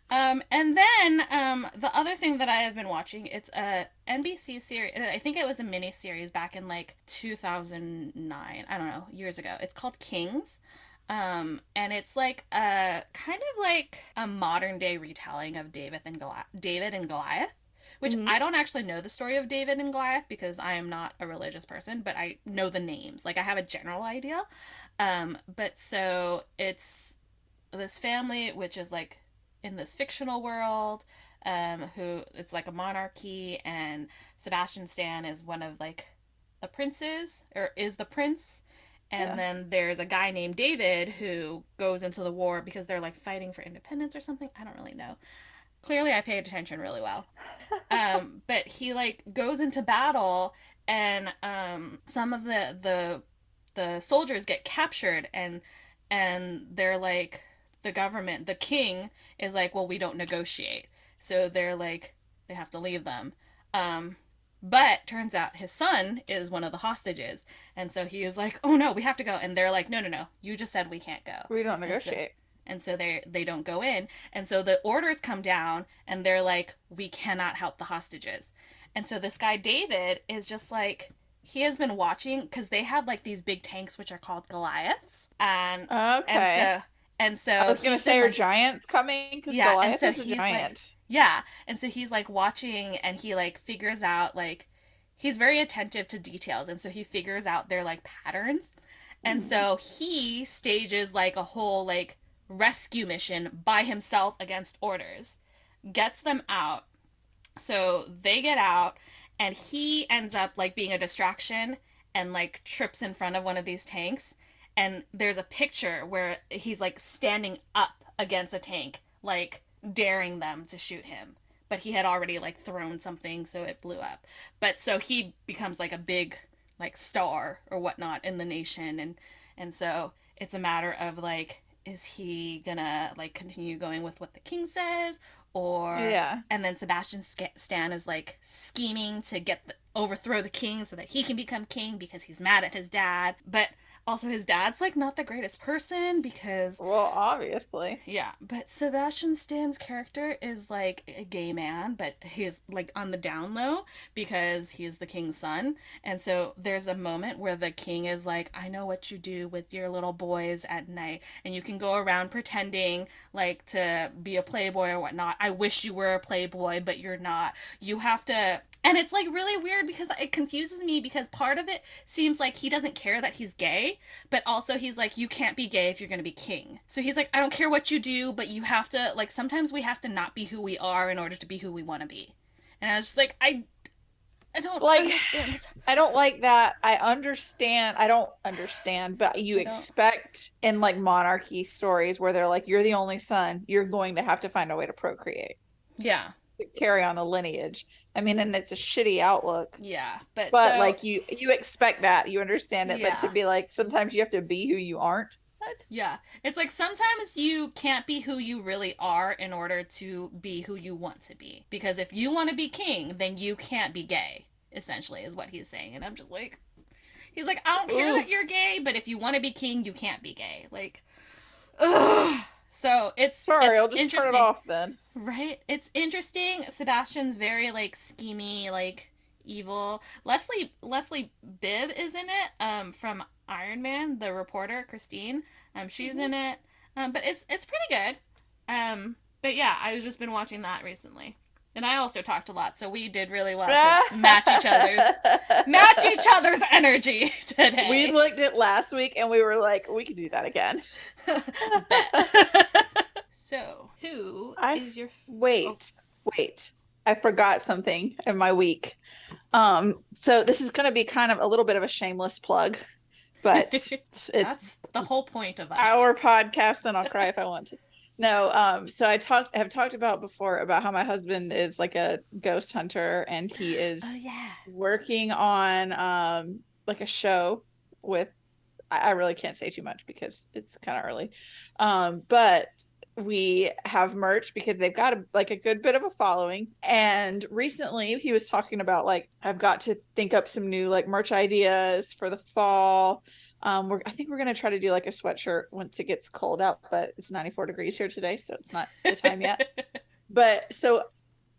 S2: And then the other thing that I have been watching, it's a NBC series. I think it was a mini series back in like 2009. I don't know, years ago. It's called Kings. And it's like a kind of like a modern day retelling of David and Goliath, which
S1: Hmm.
S2: I don't actually know the story of David and Goliath because I am not a religious person, but I know the names. Like I have a general idea. But so it's this family which is like in this fictional world, who it's like a monarchy, and Sebastian Stan is one of like the princes, or is the prince. And
S1: Yeah.
S2: then there's a guy named David who goes into the war because they're like fighting for independence or something. I don't really know. Clearly, I paid attention really well. But he like goes into battle, and some of the soldiers get captured, and they're like, the government, the king is like, well, we don't negotiate, so they're like, they have to leave them. Um, but turns out his son is one of the hostages, and so he is like, oh no, we have to go, and they're like, no, no, no, you just said we can't go,
S1: We don't
S2: and so
S1: negotiate.
S2: they don't go in, and so the orders come down, and they're like, we cannot help the hostages. And so this guy David is just like, he has been watching because they have like these big tanks which are called Goliaths, and
S1: Okay.
S2: so and
S1: I
S2: so
S1: was gonna
S2: he's
S1: say,
S2: been
S1: are
S2: like,
S1: giants coming? Because
S2: yeah, and
S1: Goliath
S2: so
S1: is a
S2: he's like,
S1: giant.
S2: yeah, and so he's like watching, and he like figures out like, he's very attentive to details, and so he figures out their like patterns. And
S1: Hmm.
S2: so he stages like a whole like rescue mission by himself against orders, gets them out. So they get out, and he ends up like being a distraction and like trips in front of one of these tanks. And there's a picture where he's like standing up against a tank, like daring them to shoot him. But he had already like thrown something, so it blew up. But so he becomes like a big like star or whatnot in the nation, and so it's a matter of like, is he gonna like continue going with what the king says, or
S1: Yeah.
S2: and then Sebastian Stan is like scheming to overthrow the king so that he can become king because he's mad at his dad, but also his dad's like not the greatest person because
S1: Well, obviously.
S2: yeah, but Sebastian Stan's character is like a gay man, but he's like on the down low because he's the king's son. And so there's a moment where the king is like, I know what you do with your little boys at night, and you can go around pretending like to be a playboy or whatnot. I wish you were a playboy, but you're not. You have to. And it's like really weird because it confuses me because part of it seems like he doesn't care that he's gay, but also he's like, you can't be gay if you're going to be king. So he's like, I don't care what you do, but you have to, like, sometimes we have to not be who we are in order to be who we want to be. And I was just like, I don't
S1: Like,
S2: understand what's,
S1: I don't like that. I don't understand, but you
S2: I don't,
S1: expect in like monarchy stories where they're like, you're the only son, you're going to have to find a way to procreate,
S2: yeah,
S1: to carry on the lineage. I mean, and it's a shitty outlook,
S2: yeah. But
S1: but
S2: so,
S1: like you expect that, you understand it, but to
S2: yeah,
S1: be like, sometimes you have to be who you aren't. What?
S2: yeah. It's like sometimes you can't be who you really are in order to be who you want to be. Because if you want to be king, then you can't be gay, essentially, is what he's saying. And I'm just like, he's like, I don't care that
S1: Ooh,
S2: you're gay, but if you want to be king, you can't be gay. Like, ugh. So it's
S1: sorry, I'll just turn it
S2: interesting,
S1: off then.
S2: right? It's interesting. Sebastian's very like schemy, like evil. Leslie Bibb is in it. From Iron Man, the reporter Christine. She's
S1: Mhm.
S2: in it. But it's pretty good. But yeah, I've just been watching that recently. And I also talked a lot, so we did really well to match each other's energy
S1: We
S2: today.
S1: looked at last week and we were like, we could do that again.
S2: Bet. So, who
S1: I
S2: is your oh
S1: wait, wait. I forgot something in my week. So this is going to be kind of a little bit of a shameless plug, but it's
S2: That's the whole point of us.
S1: our podcast, and I'll cry if I want to. No, so have talked about before about how my husband is like a ghost hunter and he
S2: Oh
S1: is
S2: yeah.
S1: working on like a show with I really can't say too much because it's kind of early. But we have merch because they've got like a good bit of a following. And recently he was talking about like I've got to think up some new like merch ideas for the fall. I think we're gonna try to do like a sweatshirt once it gets cold out, but it's 94 degrees here today, so it's not the time yet. But so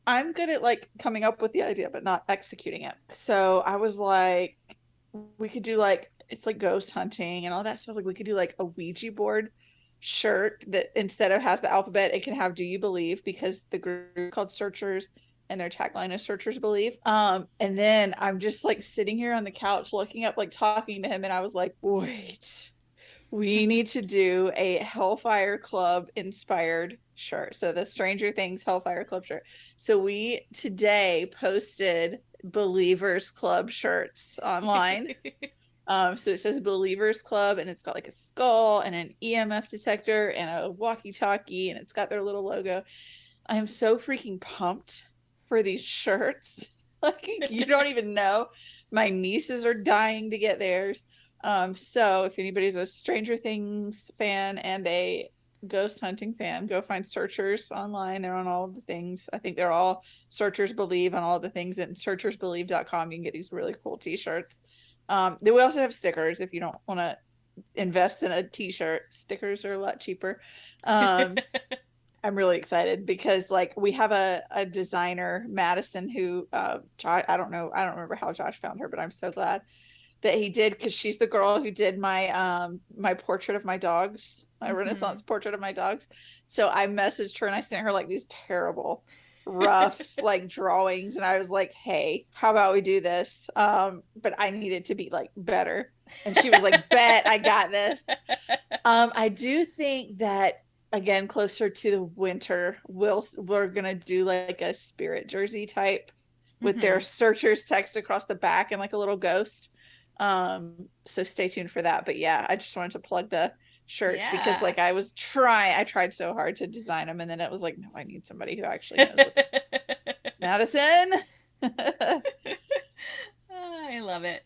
S1: I'm good at like coming up with the idea, but not executing it. So I was like, we could do like it's like ghost hunting and all that stuff. Like we could do like a Ouija board shirt that instead of has the alphabet, it can have "Do you believe?" because the group is called Searchers and their tagline is "Searchers Believe." And then I'm just like sitting here on the couch looking up, like talking to him, and I was like, wait, we need to do a Hellfire Club inspired shirt. So the Stranger Things Hellfire Club shirt. So we today posted Believers Club shirts online. So it says Believers Club and it's got like a skull and an EMF detector and a walkie-talkie and it's got their little logo. I am so freaking pumped for these shirts. Like you don't even know. My nieces are dying to get theirs. So if anybody's a Stranger Things fan and a ghost hunting fan, go find Searchers online. They're on all of the things. I think they're all Searchers Believe on all of the things at searchersbelieve.com. You can get these really cool t-shirts. Then we also have stickers if you don't want to invest in a t-shirt. Stickers are a lot cheaper. Um, I'm really excited because like we have a designer, Madison, who I don't remember how Josh found her, but I'm so glad that he did because she's the girl who did my portrait of my dogs, my
S2: Mm-hmm.
S1: Renaissance portrait of my dogs. So I messaged her and I sent her like these terrible, rough like drawings, and I was like, "Hey, how about we do this?" But I needed to be like better, and she was like, "Bet I got this." I do think that again, closer to the winter, we're gonna do like a spirit jersey type with their
S2: Mm-hmm.
S1: searchers text across the back and like a little ghost. So stay tuned for that. But yeah, I just wanted to plug the shirts because
S2: Yeah.
S1: like I tried so hard to design them, and then it was like, no, I need somebody who actually knows what Madison.
S2: I love it.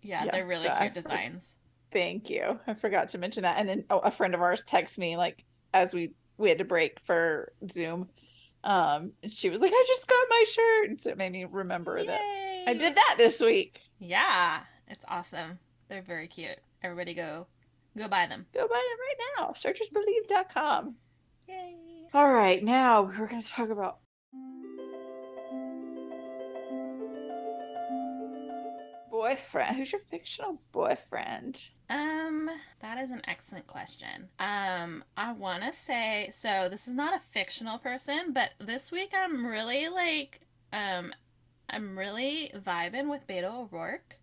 S2: Yeah,
S1: Yeah,
S2: they're
S1: so
S2: really cute designs.
S1: Thank you. I forgot to mention that. And then a friend of ours texted me like as we had to break for Zoom. And she was like, I just got my shirt. And so it made me remember that I
S2: Yay!
S1: did that this week.
S2: Yeah, it's awesome. They're very cute. Everybody go buy them.
S1: Go buy them right now. Searchersbelieve.com.
S2: Yay!
S1: All right, now we're going to talk about boyfriend. Who's your fictional boyfriend?
S2: Um, that is an excellent question. I want to say, so this is not a fictional person, but this week um, I'm really vibing with Beto O'Rourke.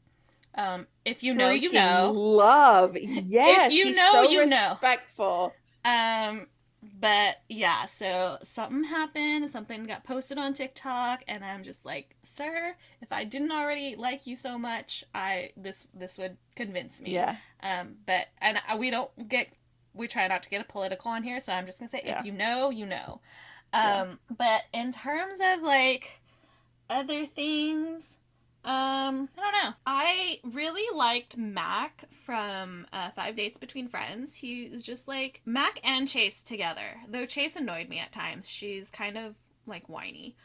S2: If you know, you
S1: Freaking
S2: know.
S1: love.
S2: If
S1: Yes,
S2: you
S1: he's
S2: know,
S1: so
S2: you know.
S1: respectful.
S2: Um, but yeah, so something happened, something got posted on TikTok, and I'm just like, sir, if I didn't already like you so much, this would convince me.
S1: Yeah,
S2: But and we try not to get a political on here, so I'm just gonna say, if
S1: yeah,
S2: you know, you know.
S1: yeah.
S2: But in terms of like other things, I don't know. I really liked Mac from 5 Dates Between Friends. He's just like Mac and Chase together. Though Chase annoyed me at times. She's kind of like whiny.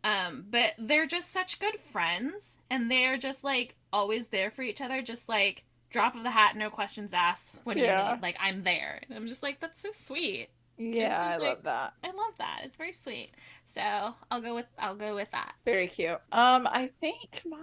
S2: But they're just such good friends, and they're just like always there for each other. Just like drop of the hat, no questions asked. What do you
S1: Yeah.
S2: need? Like I'm there. And I'm just like that's so sweet. It's
S1: Yeah, I
S2: just
S1: love
S2: like
S1: that.
S2: I love that. It's very sweet. So I'll go with that.
S1: Very cute. I think mine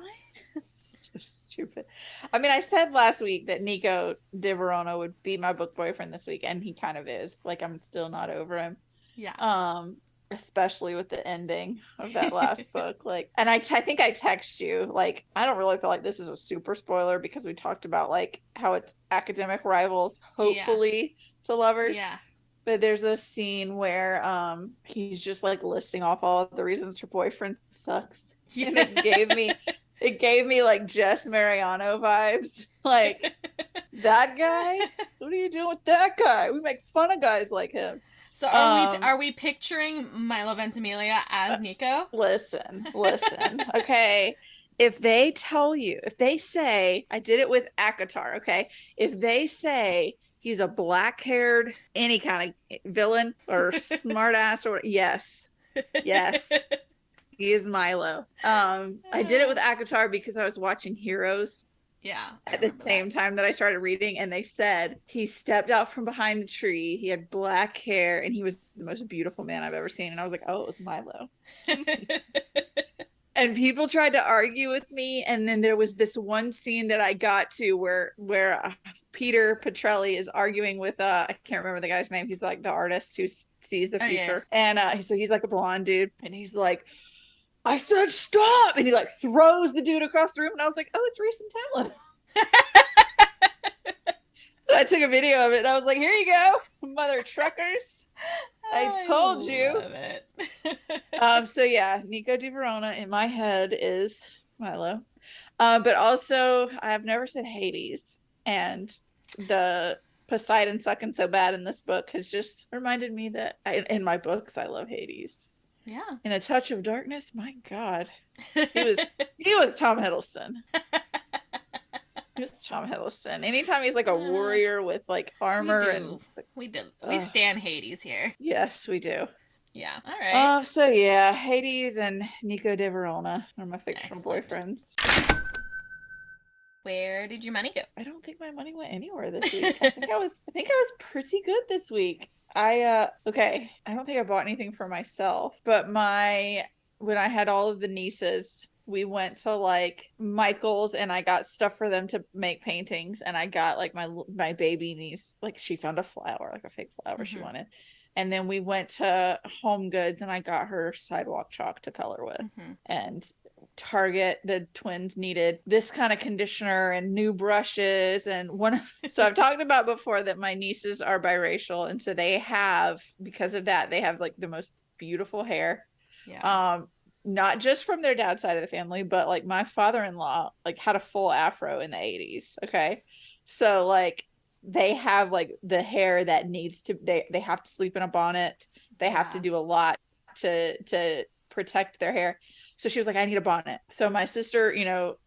S1: is so stupid. I mean, I said last week that Nico Di Verona would be my book boyfriend this week, and he kind of is. Like, I'm still not over him.
S2: Yeah.
S1: Um, Especially with the ending of that last book. Like, and I think I text you, like, I don't really feel like this is a super spoiler because we talked about like how it's academic rivals,
S2: Yeah.
S1: hopefully to lovers.
S2: Yeah.
S1: But there's a scene where he's just like listing off all the reasons her boyfriend sucks.
S2: Yeah.
S1: And it gave me like Jess Mariano vibes. Like that guy? What are you doing with that guy? We make fun of guys like him.
S2: So
S1: Um,
S2: are we picturing Milo Ventimiglia as Nico?
S1: listen. Okay. If they tell you, if they say, I did it with Akatar, okay? If they say he's a black-haired, any kind of villain or smartass or yes, yes, he is Milo. I did it with Akatar because I was watching Heroes
S2: Yeah, I
S1: at the
S2: remember that.
S1: same time that I started reading, and they said he stepped out from behind the tree. He had black hair, and he was the most beautiful man I've ever seen. And I was like, oh, it was Milo. And people tried to argue with me, and then there was this one scene that I got to where Peter Petrelli is arguing with I can't remember the guy's name. He's like the artist who sees the
S2: Oh yeah.
S1: future, and so he's like a blonde dude, and he's like, I said stop, and he like throws the dude across the room, and I was like, oh, it's Reese and Talon. So I took a video of it, and I was like, here you go, mother truckers. I
S2: I
S1: told you.
S2: love it.
S1: So yeah, Nico Di Verona in my head is Milo. But also I've never said Hades, and the Poseidon sucking so bad in this book has just reminded me that in my books I love Hades.
S2: Yeah.
S1: In A Touch of Darkness, my God, he was he was Tom Hiddleston. He was Tom Hiddleston. Anytime he's like a
S2: Uh,
S1: warrior with like
S2: we
S1: armor and
S2: do. We stand Hades here.
S1: yes, we do.
S2: Yeah. All right.
S1: So yeah, Hades and Nico De Verona are my fictional
S2: Excellent.
S1: boyfriends.
S2: Where did your money go?
S1: I don't think my money went anywhere this week. I think I was pretty good this week. Okay, I don't think I bought anything for myself, but my when I had all of the nieces, we went to like Michael's and I got stuff for them to make paintings, and I got like my baby niece, like she found a flower, like a fake flower she
S2: Mm-hmm.
S1: wanted. And then we went to Home Goods and I got her sidewalk chalk to color with.
S2: Mm-hmm.
S1: And Target, the twins needed this kind of conditioner and new brushes. And one, so I've talked about before that my nieces are biracial. And so because of that, they have like the most beautiful hair.
S2: Yeah.
S1: Not just from their dad's side of the family, but like my father-in-law like had a full afro in the 80s. Okay. So like they have like the hair that needs to they have to sleep in a bonnet. They have to
S2: Yeah.
S1: do a lot to protect their hair. So she was like, I need a bonnet. So my sister,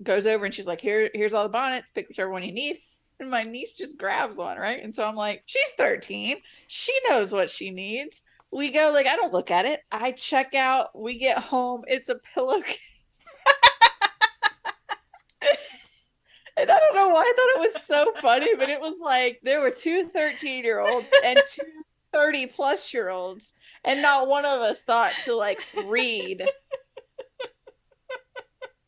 S1: goes over and she's like, here's all the bonnets, pick whichever one you need. And my niece just grabs one, right? And so I'm like, she's 13. She knows what she needs. We go, like, I don't look at it. I check out. We get home. It's a pillowcase. And I don't know why I thought it was so funny, but it was like there were two 13-year-olds and two 30-plus-year-olds, and not one of us thought to like read.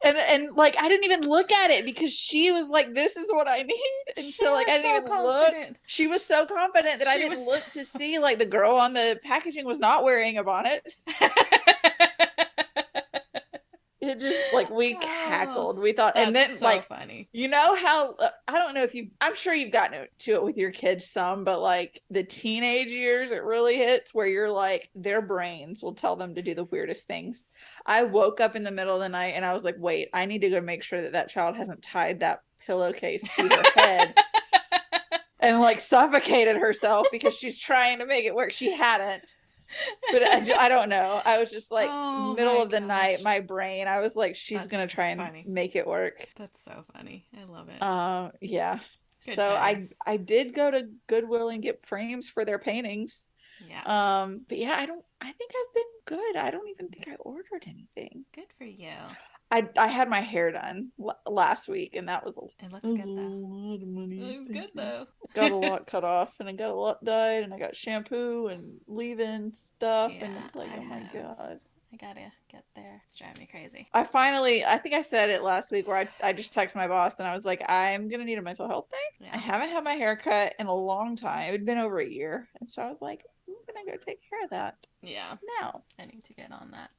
S1: And like I didn't even look at it because she was like, "This is what I need," and
S2: She
S1: so like I
S2: was
S1: didn't
S2: so
S1: even look.
S2: confident.
S1: She was so confident that I
S2: She
S1: didn't
S2: was.
S1: look to see like the girl on the packaging was not wearing a bonnet. It just like we
S2: Oh,
S1: cackled. We thought, and
S2: that's
S1: then
S2: so
S1: like,
S2: funny.
S1: you know how I don't know if you, I'm sure you've gotten to it with your kids some, but like the teenage years, it really hits where you're like, their brains will tell them to do the weirdest things. I woke up in the middle of the night and I was like, wait, I need to go make sure that that child hasn't tied that pillowcase to her head and like suffocated herself because she's trying to make it work. She hadn't. But I don't know. I was just like,
S2: Oh
S1: middle
S2: my
S1: of the night,
S2: gosh.
S1: my brain, I was like, she's
S2: That's
S1: gonna
S2: so
S1: try and
S2: funny.
S1: make it work.
S2: That's so funny. I love it.
S1: Yeah.
S2: Good
S1: So
S2: times.
S1: I did go to Goodwill and get frames for their paintings.
S2: Yeah.
S1: But yeah, I think I've been good. I don't even think I ordered anything.
S2: Good for you.
S1: I had my hair done last week, and that was
S2: It
S1: a
S2: looks good though.
S1: lot of
S2: It
S1: money.
S2: looks
S1: Thank
S2: good
S1: you.
S2: though.
S1: Got a lot cut off, and I got a lot dyed, and I got shampoo and leave-in stuff, and
S2: Yeah,
S1: it's like,
S2: I
S1: oh my
S2: have.
S1: God.
S2: I gotta get there. It's driving me crazy.
S1: I think I said it last week where I just texted my boss and I was like, I'm gonna need a mental health day. I
S2: Yeah.
S1: haven't had my hair cut in a long time. It had been over a year. And so I was like, I'm gonna go take care of that
S2: Yeah.
S1: now.
S2: I need to get on that.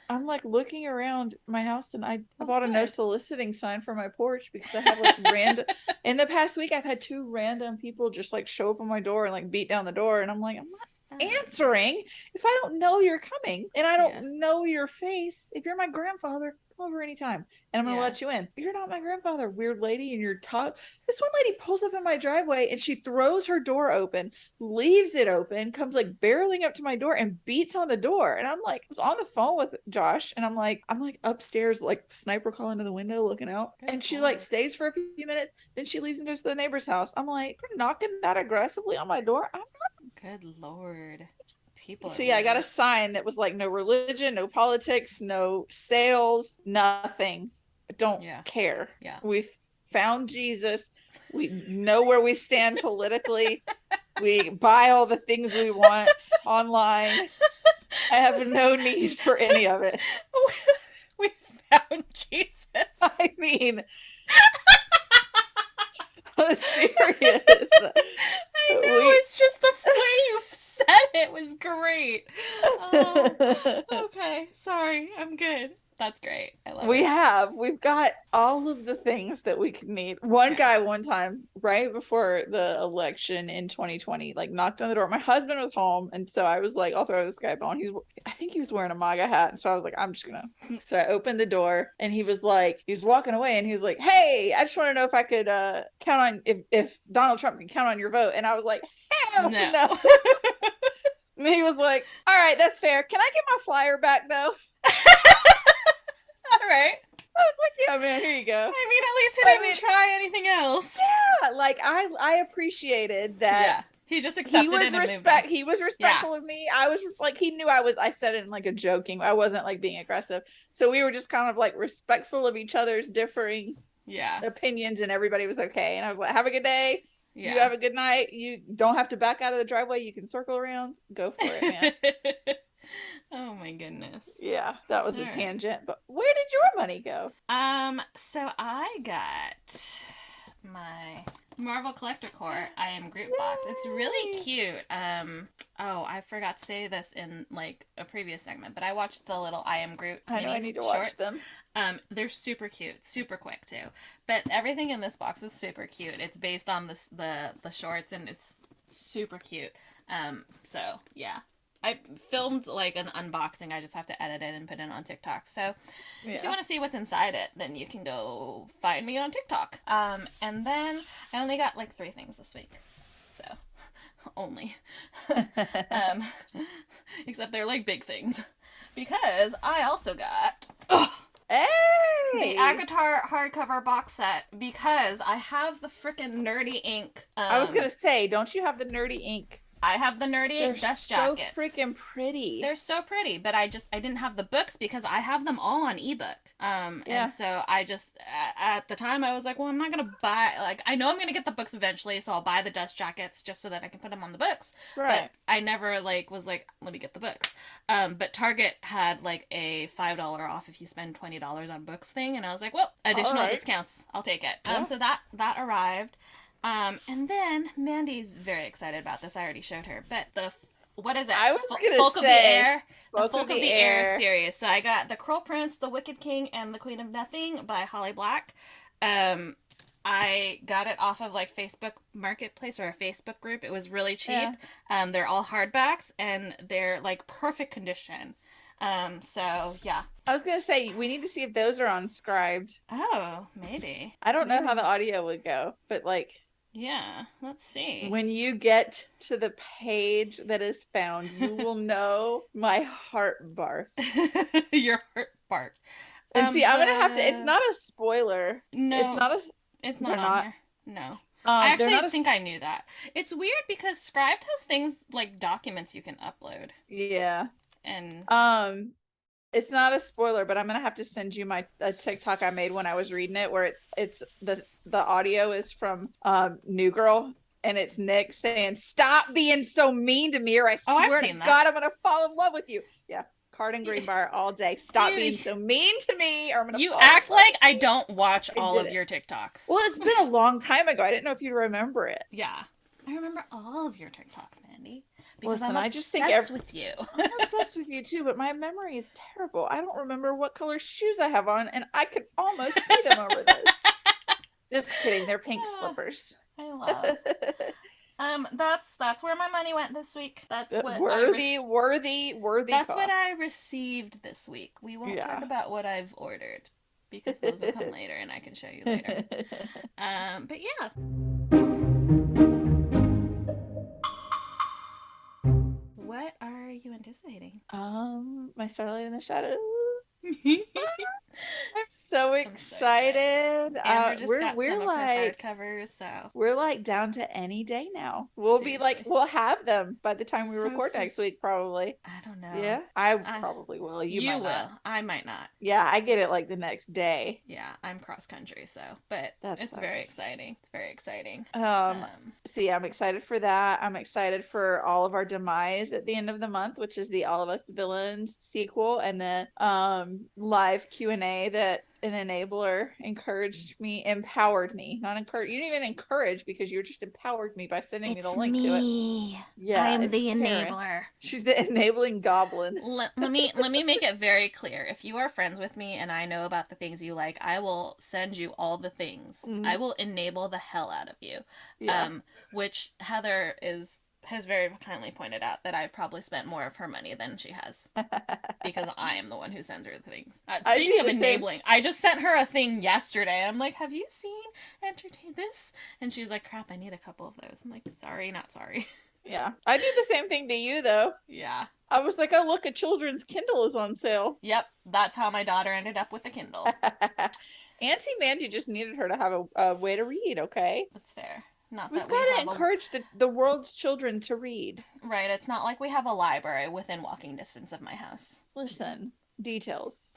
S1: I'm like looking around my house and I
S2: Well,
S1: bought a no
S2: good.
S1: soliciting sign for my porch because I have like random in the past week I've had two random people just like show up on my door and like beat down the door and I'm like, I'm not
S2: Um,
S1: answering if I don't know you're coming and I
S2: yeah.
S1: don't know your face. If you're my grandfather, come over anytime and I'm gonna
S2: Yeah.
S1: let you in. You're not my grandfather, weird lady, and you're talk. This one lady pulls up in my driveway and she throws her door open, leaves it open, comes like barreling up to my door and beats on the door. And I'm like, I was on the phone with Josh and I'm like upstairs, like sniper calling to the window, looking out.
S2: Good
S1: And she like
S2: lord.
S1: stays for a few minutes, then she leaves and goes to the neighbor's house. I'm like, you're knocking that aggressively on my door.
S2: Good lord. People are
S1: So yeah, I got a
S2: weird.
S1: sign that was like no religion, no politics, no sales, nothing. I don't
S2: Yeah.
S1: care.
S2: Yeah.
S1: We've found Jesus. We know where we stand politically. We buy all the things we want online. I have no need for any of it.
S2: We found Jesus.
S1: I mean, I'm serious.
S2: I know,
S1: We
S2: it's just the way you said it was great. Oh, okay. Sorry. I'm good. That's great. I love it.
S1: we've got all of the things that we could need. One
S2: Yeah.
S1: guy one time right before the election in 2020 like knocked on the door. My husband was home and so I was like, I'll throw this guy a bone. I think he was wearing a MAGA hat and so I was like, I'm just gonna. So I opened the door and he was like, he was walking away and he was like, hey, I just want to know if I could count on if Donald Trump can count on your vote. And I was like, hell
S2: No.
S1: no. And he was like, all right, that's fair. Can I get my flyer back though?
S2: All right.
S1: I was like, yeah, man, here you go.
S2: I mean, at least he
S1: I
S2: didn't
S1: mean,
S2: try anything else.
S1: yeah, like I appreciated that
S2: Yeah. He just accepted it and moved on.
S1: he was
S2: Yeah.
S1: respectful of me. I was like he knew I said it in like a joking. I wasn't like being aggressive. So we were just kind of like respectful of each other's differing
S2: Yeah.
S1: opinions and everybody was okay. And I was like, have a good day.
S2: Yeah.
S1: You have a good night. You don't have to back out of the driveway. You can circle around. Go for it, man.
S2: Oh my goodness.
S1: Yeah, that was
S2: All
S1: a
S2: right.
S1: tangent. But where did your money go?
S2: So I got my Marvel Collector Core I Am Groot box. It's really
S1: Yay.
S2: cute. I forgot to say this in like a previous segment, but I watched the little I Am Groot
S1: I know I
S2: mini
S1: need to
S2: shorts.
S1: watch them.
S2: They're super cute, super quick too. But everything in this box is super cute. It's based on the shorts and it's super cute. So yeah. I filmed like an unboxing. I just have to edit it and put it on TikTok. So if you want to see what's inside it, then you can go find me on TikTok. And then I only got like 3 things this week. So only. Except they're like big things. Because I also got The
S1: Hey!
S2: Agatar hardcover box set because I have the frickin' Nerdy Ink.
S1: I was gonna say, don't you have the Nerdy ink?
S2: I have the Nerdy
S1: They're
S2: Ink dust
S1: so
S2: jackets.
S1: freaking pretty.
S2: They're so pretty, but I didn't have the books because I have them all on ebook. And
S1: Yeah,
S2: so I just at the time I was like, well, I'm not gonna buy, like, I know I'm gonna get the books eventually, so I'll buy the dust jackets just so that I can put them on the books. But
S1: right.
S2: I never like was like, let me get the books. But Target had like a $5 off if you spend $20 on books thing, and I was like, well,
S1: All
S2: additional
S1: right.
S2: discounts, I'll take it.
S1: Yeah.
S2: So that arrived. And then Mandy's very excited about this. I already showed her, but the what is it?
S1: I was gonna
S2: Folk of the
S1: say,
S2: Air, the
S1: Folk of
S2: Folk of
S1: the
S2: the Air
S1: Air.
S2: series. So I got The Cruel Prince, The Wicked King, and The Queen of Nothing by Holly Black. Um, I got it off of like Facebook Marketplace or a Facebook group. It was really cheap.
S1: Yeah.
S2: They're all hardbacks and they're like perfect condition. So yeah.
S1: I was gonna say we need to see if those are unscribed.
S2: Oh, maybe.
S1: I don't know how the
S2: Maybe.
S1: audio would go, but like
S2: Yeah. Let's see.
S1: when you get to the page that is found, you will know my heart barf.
S2: Your heart part.
S1: And see, I'm gonna have to. It's
S2: The
S1: not a spoiler. It's
S2: No,
S1: not a.
S2: it's
S1: They're
S2: not on
S1: not.
S2: here. No. I
S1: They're
S2: actually
S1: not a.
S2: think I knew that. It's weird because Scribed has things like documents you can upload.
S1: Yeah.
S2: And
S1: Um, it's not a spoiler, but I'm gonna have to send you my a TikTok I made when I was reading it, where it's the audio is from New Girl, and it's Nick saying, "Stop being so mean to me, or I
S2: oh, I've
S1: swear to
S2: seen that.
S1: God, I'm gonna fall in love with you." Yeah, Card and Greenbrier all day. Stop
S2: You,
S1: being so mean to me, or I'm gonna
S2: you
S1: fall in
S2: act
S1: love
S2: like
S1: with
S2: I
S1: you.
S2: don't watch
S1: I
S2: all
S1: did
S2: of
S1: it.
S2: your TikToks.
S1: Well, it's been a long time ago. I didn't know if you remember it.
S2: Yeah. I remember all of your TikToks, Mandy, because
S1: Listen,
S2: I'm
S1: I just think
S2: obsessed with you.
S1: I'm obsessed with you too, but my memory is terrible. I don't remember what color shoes I have on, and I could almost see them over those. Just kidding. They're pink slippers.
S2: I love. That's where my money went this week.
S1: Worthy
S2: That's what
S1: cost.
S2: I received this week. We won't talk
S1: Yeah.
S2: about what I've ordered because those will come later and I can show you later. But yeah. What are you anticipating?
S1: My Starlight in the Shadow.
S2: And
S1: I'm so
S2: I'm so excited.
S1: excited.
S2: Amber just got
S1: We're
S2: some of her
S1: like
S2: hardcovers, so
S1: we're like down to any day now. We'll be like
S2: seriously.
S1: we'll have them by the time we
S2: So
S1: record
S2: soon.
S1: next week, probably.
S2: I don't know.
S1: Yeah, I
S2: I
S1: probably will. You
S2: You
S1: might not.
S2: will. I might not.
S1: Yeah, I get it like the next day.
S2: Yeah, I'm cross country, so but
S1: That
S2: it's very
S1: sucks.
S2: exciting. It's very exciting.
S1: Um,
S2: Um,
S1: so yeah, I'm excited for that. I'm excited for all of our demise at the end of the month, which is the All of Us Villains sequel, and the live Q&A that an enabler empowered me, not encouraged. You didn't even encourage because you just empowered me by sending me the
S2: it's
S1: link to it.
S2: me.
S1: Yeah,
S2: I'm
S1: it's
S2: the
S1: Karin.
S2: enabler.
S1: She's the enabling goblin.
S2: Let me make it very clear. If you are friends with me and I know about the things you like, I will send you all the things. I
S1: Mhm.
S2: will enable the hell out of you.
S1: Yeah.
S2: Which Heather has very kindly pointed out that I've probably spent more of her money than she has because I am the one who sends her the things.
S1: I
S2: Speaking
S1: do
S2: of
S1: the same.
S2: enabling, I just sent her a thing yesterday. I'm like, "Have you seen Entertain this?" And she's like, "Crap, I need a couple of those." I'm like, "Sorry, not sorry."
S1: Yeah, I do the same thing to you though.
S2: Yeah.
S1: I was like, oh look, a children's Kindle is on sale.
S2: Yep, that's how my daughter ended up with the Kindle.
S1: Auntie Mandy just needed her to have a way to read, okay?
S2: That's fair. Not
S1: We've
S2: that we
S1: got to
S2: have a
S1: encourage the world's children to read.
S2: right. It's not like we have a library within walking distance of my house.
S1: Listen, details.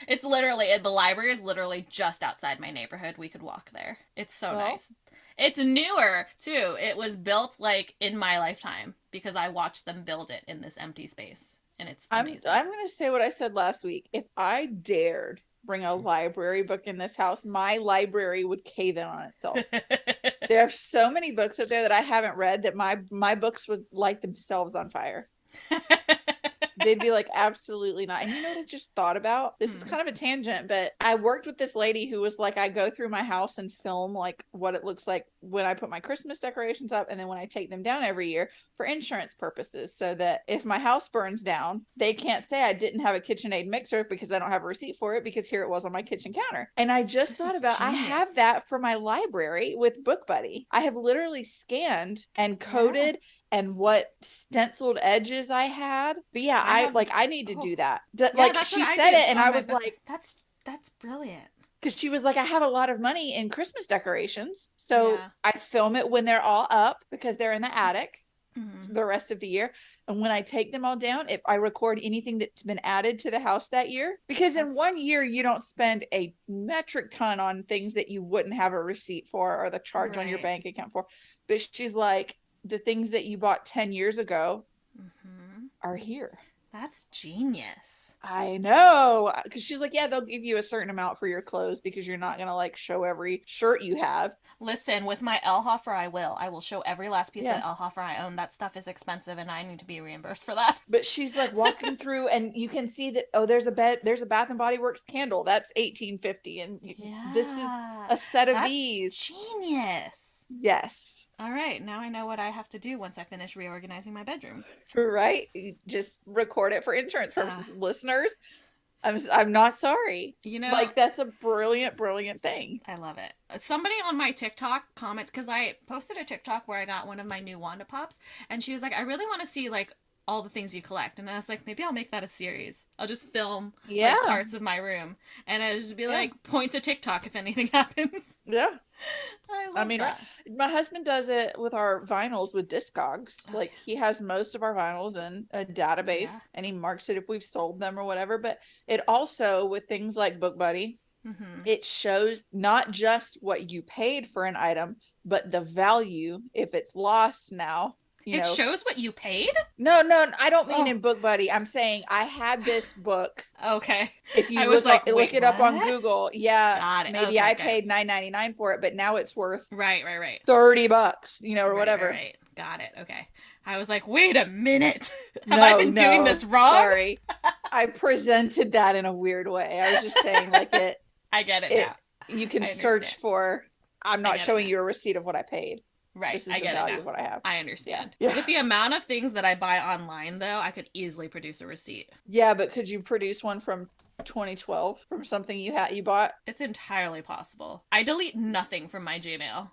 S2: It's literally the library is literally just outside my neighborhood. We could walk there. It's so
S1: Well,
S2: nice. It's newer too. It was built like in my lifetime because I watched them build it in this empty space, and it's amazing.
S1: I'm going to say what I said last week. If I dared bring a library book in this house, my library would cave in on itself. There are so many books out there that I haven't read that my books would light themselves on fire. They'd be like, absolutely not. And you know what I just thought about? This is kind of a tangent, but I worked with this lady who was like, I go through my house and film like what it looks like when I put my Christmas decorations up and then when I take them down every year for insurance purposes, so that if my house burns down, they can't say I didn't have a KitchenAid mixer because I don't have a receipt for it, because here it was on my kitchen counter. And I just thought about, I have that for my library with BookBuddy. I have literally scanned and coded and what stenciled edges I had. But yeah,
S2: I have this.
S1: I need to
S2: Oh,
S1: do that.
S2: yeah,
S1: Like
S2: that's what
S1: she
S2: I
S1: said
S2: do
S1: it and
S2: on
S1: I
S2: my
S1: was
S2: bed.
S1: like,
S2: That's brilliant.
S1: because she was like, I have a lot of money in Christmas decorations. So
S2: Yeah.
S1: I film it when they're all up because they're in the attic
S2: Hmm.
S1: the rest of the year. And when I take them all down, if I record anything that's been added to the house that year, because in one
S2: That's
S1: year you don't spend a metric ton on things that you wouldn't have a receipt for or the charge on your
S2: right.
S1: bank account for. But she's like, the things that you bought 10 years ago
S2: Hmm.
S1: are here.
S2: That's genius.
S1: I know. Because she's like, yeah, they'll give you a certain amount for your clothes because you're not going to like show every shirt you have.
S2: Listen, with my Elhofer, I will. I will show every last piece of
S1: Yeah.
S2: Elhofer I own. That stuff is expensive, and I need to be reimbursed for that.
S1: But she's like walking through and you can see that, oh, there's a Bath and Body Works candle. That's 1850. And this is
S2: Yeah,
S1: a set of
S2: that's
S1: these.
S2: genius.
S1: Yes.
S2: All right, now I know what I have to do once I finish reorganizing my bedroom.
S1: Right. Just record it for insurance
S2: Uh,
S1: purposes. Listeners, I'm not sorry.
S2: you know,
S1: Like that's a brilliant, brilliant thing.
S2: I love it. Somebody on my TikTok comments because I posted a TikTok where I got one of my new Wanda Pops, and she was like, "I really want to see like all the things you collect," and I was like, "Maybe I'll make that a series. I'll just film like
S1: Yeah.
S2: parts of my room, and I just be
S1: Yeah.
S2: like, point to TikTok if anything happens."
S1: Yeah.
S2: I
S1: I
S2: love
S1: mean,
S2: that.
S1: my husband does it with our vinyls with Discogs.
S2: Oh
S1: Like he has most of our vinyls in a database
S2: yeah.
S1: and he marks it if we've sold them or whatever. But it also, with things like Book Buddy,
S2: Yeah. Mm-hmm.
S1: it shows not just what you paid for an item, but the value if it's lost now. You
S2: It
S1: know,
S2: shows what you paid.
S1: no, I don't mean
S2: Oh,
S1: in Book Buddy. I'm saying I had this book.
S2: okay.
S1: If you
S2: I was like,
S1: look
S2: wait,
S1: it up on
S2: what?
S1: Google, yeah,
S2: Got it.
S1: maybe
S2: Okay,
S1: I
S2: okay.
S1: paid 9.99 for it, but now it's worth
S2: Right, right, right.
S1: $30, or
S2: Right, right,
S1: whatever.
S2: right. Got it. Okay. I was like, wait a minute. Have I
S1: No,
S2: been doing
S1: no,
S2: this wrong?
S1: sorry. I presented that in a weird way. I was just saying like
S2: I get it
S1: it
S2: now.
S1: you can
S2: I
S1: search
S2: understand.
S1: for, I'm
S2: I
S1: not
S2: get it
S1: showing
S2: now.
S1: you a receipt of what I paid.
S2: Right,
S1: This is
S2: I
S1: the
S2: get it
S1: value
S2: now.
S1: of what I have.
S2: I
S1: Yeah.
S2: understand.
S1: Yeah.
S2: With the amount of things that I buy online, though, I could easily produce a receipt.
S1: Yeah, but could you produce one from 2012 from something you bought?
S2: It's entirely possible. I delete nothing from my Gmail.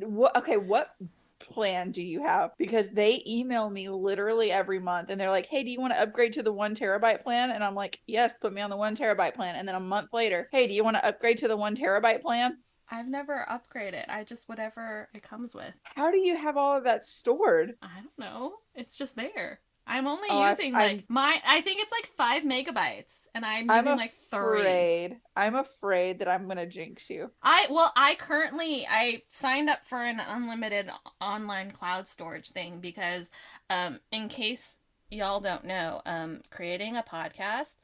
S1: What plan do you have? Because they email me literally every month and they're like, hey, do you want to upgrade to the 1 terabyte plan? And I'm like, yes, put me on the 1 terabyte plan. And then a month later, hey, do you want to upgrade to the 1 terabyte plan?
S2: I've never upgraded. I just whatever it comes with.
S1: How do you have all of that stored?
S2: I don't know. It's just there. I'm only
S1: Oh,
S2: using like my I think it's like 5 MB and I'm
S1: I'm
S2: using like 3.
S1: afraid. I'm afraid that I'm gonna jinx you.
S2: I signed up for an unlimited online cloud storage thing because in case y'all don't know, creating a podcast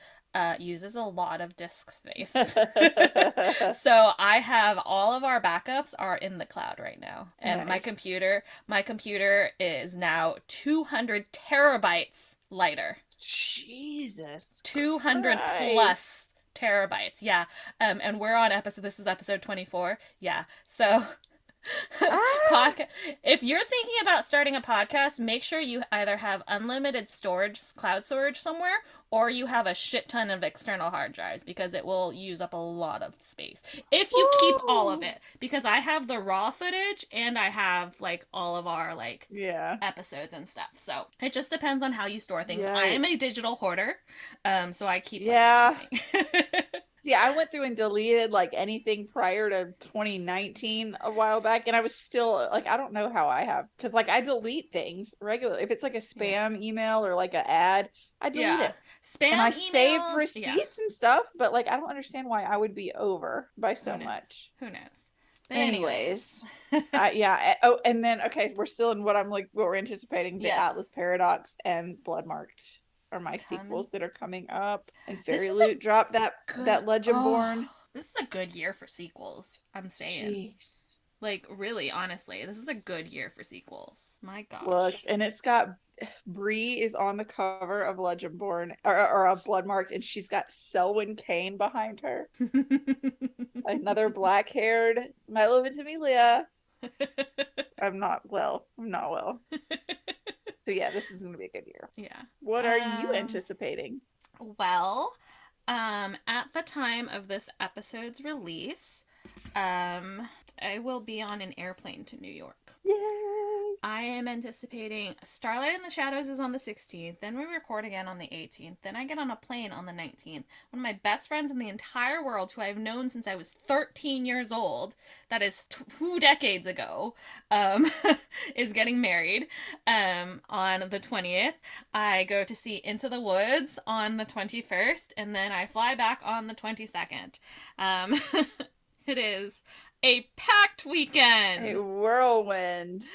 S2: uses a lot of disk space. So I have all of our backups are in the cloud right now. And
S1: Nice.
S2: my computer is now 200 terabytes lighter.
S1: Jesus
S2: 200
S1: Christ.
S2: plus terabytes. Yeah. And we're on this is episode 24. Yeah. So
S1: Ah.
S2: podcast if you're thinking about starting a podcast, make sure you either have unlimited storage, cloud storage somewhere, or you have a shit ton of external hard drives because it will use up a lot of space if you keep all of
S1: Woo.
S2: it, because I have the raw footage and I have like all of our like
S1: Yeah.
S2: episodes and stuff. So it just depends on how you store things. I am a
S1: Yikes.
S2: digital hoarder, so I keep like
S1: Yeah.
S2: everything.
S1: Yeah, I went through and deleted like anything prior to 2019 a while back, and I was still like, I don't know how I have, because like I delete things regularly. If it's like a
S2: Yeah.
S1: spam email or like an ad, I delete
S2: Yeah.
S1: it. And
S2: Spam
S1: I save
S2: emails. Yeah.
S1: receipts and stuff, but like I don't understand why I would be over by
S2: Who
S1: so
S2: knows?
S1: much.
S2: Who knows? But anyways.
S1: Anyways, yeah. Oh, and then okay, we're still in what we're anticipating, the
S2: Yes.
S1: Atlas Paradox and Bloodmarked are my
S2: Coming.
S1: sequels that are coming up. And
S2: This
S1: Fairy
S2: is a
S1: Loot dropped that
S2: good.
S1: Legendborn.
S2: This is a good year for sequels. I'm saying.
S1: Jeez.
S2: Like, really, honestly, this is a good year for sequels. My
S1: Look,
S2: gosh.
S1: and it's got Bree is on the cover of Legendborn or of Bloodmarked, and she's got Selwyn Kane behind her. Another black-haired Milo Ventimiglia. I'm not well. I'm not well. So yeah, this is gonna be a good year.
S2: Yeah.
S1: What are you
S2: Um,
S1: anticipating?
S2: well, at the time of this episode's release, I will be on an airplane to New York.
S1: Yay!
S2: I am anticipating Starlight in the Shadows is on the 16th. Then we record again on the 18th. Then I get on a plane on the 19th. One of my best friends in the entire world, who I've known since I was 13 years old, that is 2 decades ago, is getting married on the 20th. I go to see Into the Woods on the 21st, and then I fly back on the 22nd. Um, it is a packed weekend.
S1: A whirlwind.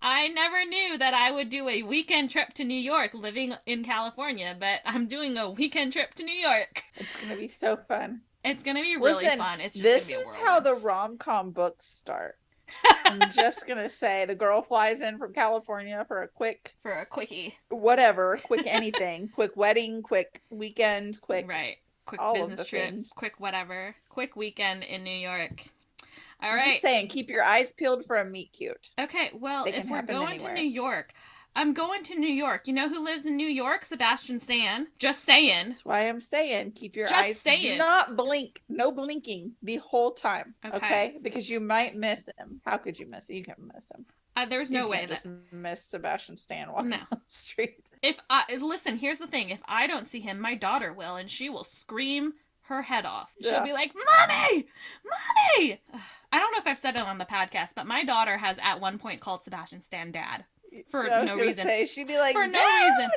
S2: I never knew that I would do a weekend trip to New York living in California, but I'm doing a weekend trip to New York.
S1: It's going to be so fun.
S2: It's going to be really fun. It's just
S1: this
S2: gonna be a
S1: is
S2: whirlwind.
S1: how the rom-com books start. I'm just going to say the girl flies in from California for a
S2: quickie.
S1: Whatever, quick anything. Quick wedding, quick weekend, quick.
S2: Right. Quick
S1: all
S2: business
S1: of the
S2: trip,
S1: things.
S2: quick whatever. Quick weekend in New York. All
S1: I'm
S2: right.
S1: just saying, keep your eyes peeled for a meet cute.
S2: Okay, well,
S1: They
S2: if
S1: can
S2: we're
S1: happen
S2: going
S1: anywhere.
S2: to New York, I'm going to New York. You know who lives in New York? Sebastian Stan. Just saying.
S1: That's why I'm saying, keep your
S2: Just
S1: eyes.
S2: saying.
S1: Do not blink. No blinking the whole time. Okay? Because you might miss him. How could you miss him? You can't miss him.
S2: There's no way
S1: just miss Sebastian Stan walking down the street.
S2: Listen, here's the thing. If I don't see him, my daughter will, and she will scream her head off. She'll be like, "Mommy! Mommy!" I don't know if I've said it on the podcast, but my daughter has at one point called Sebastian Stan Dad for no reason.
S1: She'd be like,
S2: for
S1: Dad!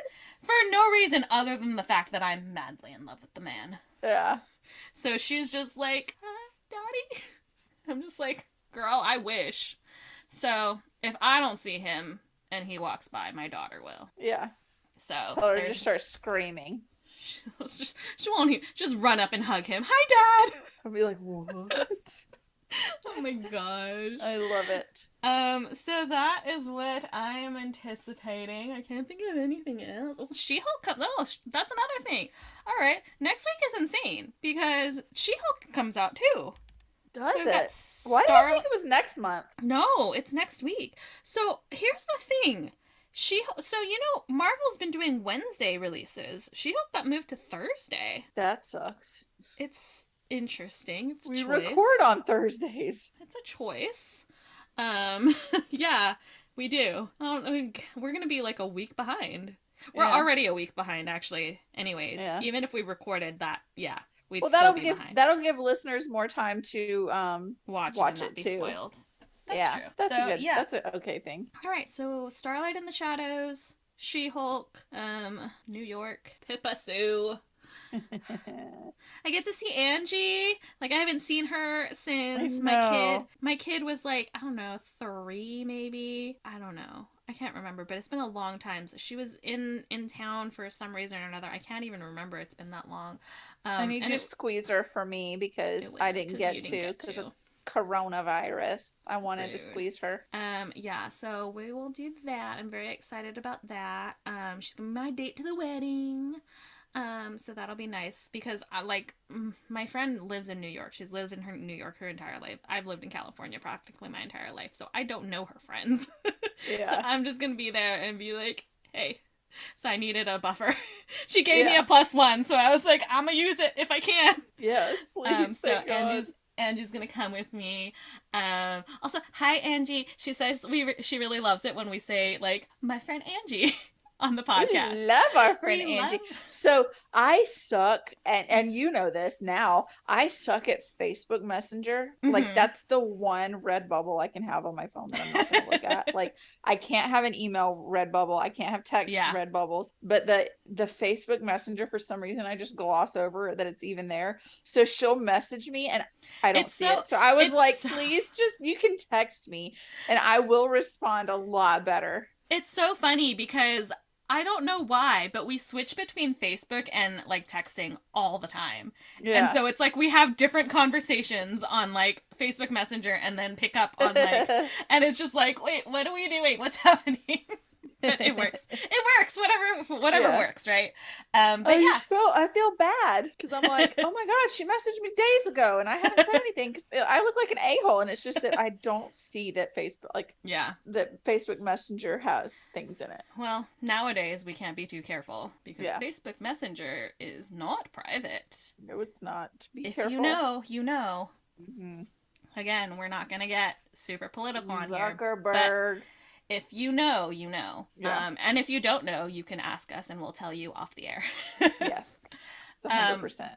S2: no reason other than the fact that I'm madly in love with the man.
S1: Yeah.
S2: So she's just like, Daddy. I'm just like, girl, I wish. So if I don't see him and he walks by, my daughter will.
S1: Yeah.
S2: So
S1: tell her to just start screaming.
S2: She won't even just run up and hug him. Hi, Dad.
S1: I'll be like, what?
S2: Oh my gosh.
S1: I love it.
S2: So that is what I am anticipating. I can't think of anything else. Well, She-Hulk comes. Oh, that's another thing. All right, next week is insane because She-Hulk comes out too.
S1: Does it? Why did I think it was next month?
S2: No, it's next week. So here's the thing. So Marvel's been doing Wednesday releases. She-Hulk got moved to Thursday.
S1: That sucks.
S2: It's interesting. It's
S1: we record on Thursdays.
S2: It's a choice. Yeah, we do. We're gonna be like a week behind. We're already a week behind, actually. Anyways, even if we recorded that, we'd still be behind.
S1: That'll give listeners more time to watch it
S2: be
S1: too.
S2: Spoiled. That's true.
S1: That's a good. Yeah. That's an okay thing.
S2: All right, so Starlight in the Shadows, She-Hulk, New York, Pippa Sue. I get to see Angie. Like, I haven't seen her since my kid was like, I don't know, 3 maybe. I don't know. I can't remember, but it's been a long time. So she was in town for some reason or another. I can't even remember. It's been that long.
S1: I need you to squeeze her for me because I didn't get to because of coronavirus. I wanted to squeeze her.
S2: Yeah, so we will do that. I'm very excited about that. She's gonna be my date to the wedding. So that'll be nice because my friend lives in New York. She's lived in New York her entire life. I've lived in California practically my entire life, so I don't know her friends. Yeah. So I'm just gonna be there and be like, hey. So I needed a buffer. She gave me a +1, so I was like, I'm gonna use it if I can.
S1: Yeah, please.
S2: So Angie's gonna come with me. Also, hi Angie. She says she really loves it when we say like my friend Angie on the podcast.
S1: We love our friend Angie. So I suck, and you know this now. I suck at Facebook Messenger. Mm-hmm. Like that's the one red bubble I can have on my phone that I'm not gonna look at. Like I can't have an email red bubble. I can't have text red bubbles. But the Facebook Messenger, for some reason, I just gloss over that it's even there. So she'll message me and I don't see it. So I was like, please just, you can text me and I will respond a lot better.
S2: It's so funny because I don't know why, but we switch between Facebook and like texting all the time. Yeah. And so it's like we have different conversations on like Facebook Messenger and then pick up on like, and it's just like, wait, what are we doing? What's happening? But it works. It works. Whatever works, right? But
S1: I feel bad because I'm like, oh my god, she messaged me days ago and I haven't said anything because I look like an a-hole, and it's just that I don't see that Facebook, that Facebook Messenger has things in it.
S2: Well, nowadays we can't be too careful because Facebook Messenger is not private.
S1: No, it's not. Be
S2: if
S1: careful.
S2: You know. Mm-hmm. Again, we're not gonna get super political on here.
S1: Zuckerberg.
S2: If you know, you know.
S1: Yeah.
S2: And if you don't know, you can ask us and we'll tell you off the air.
S1: Yes. It's
S2: um,
S1: 100%.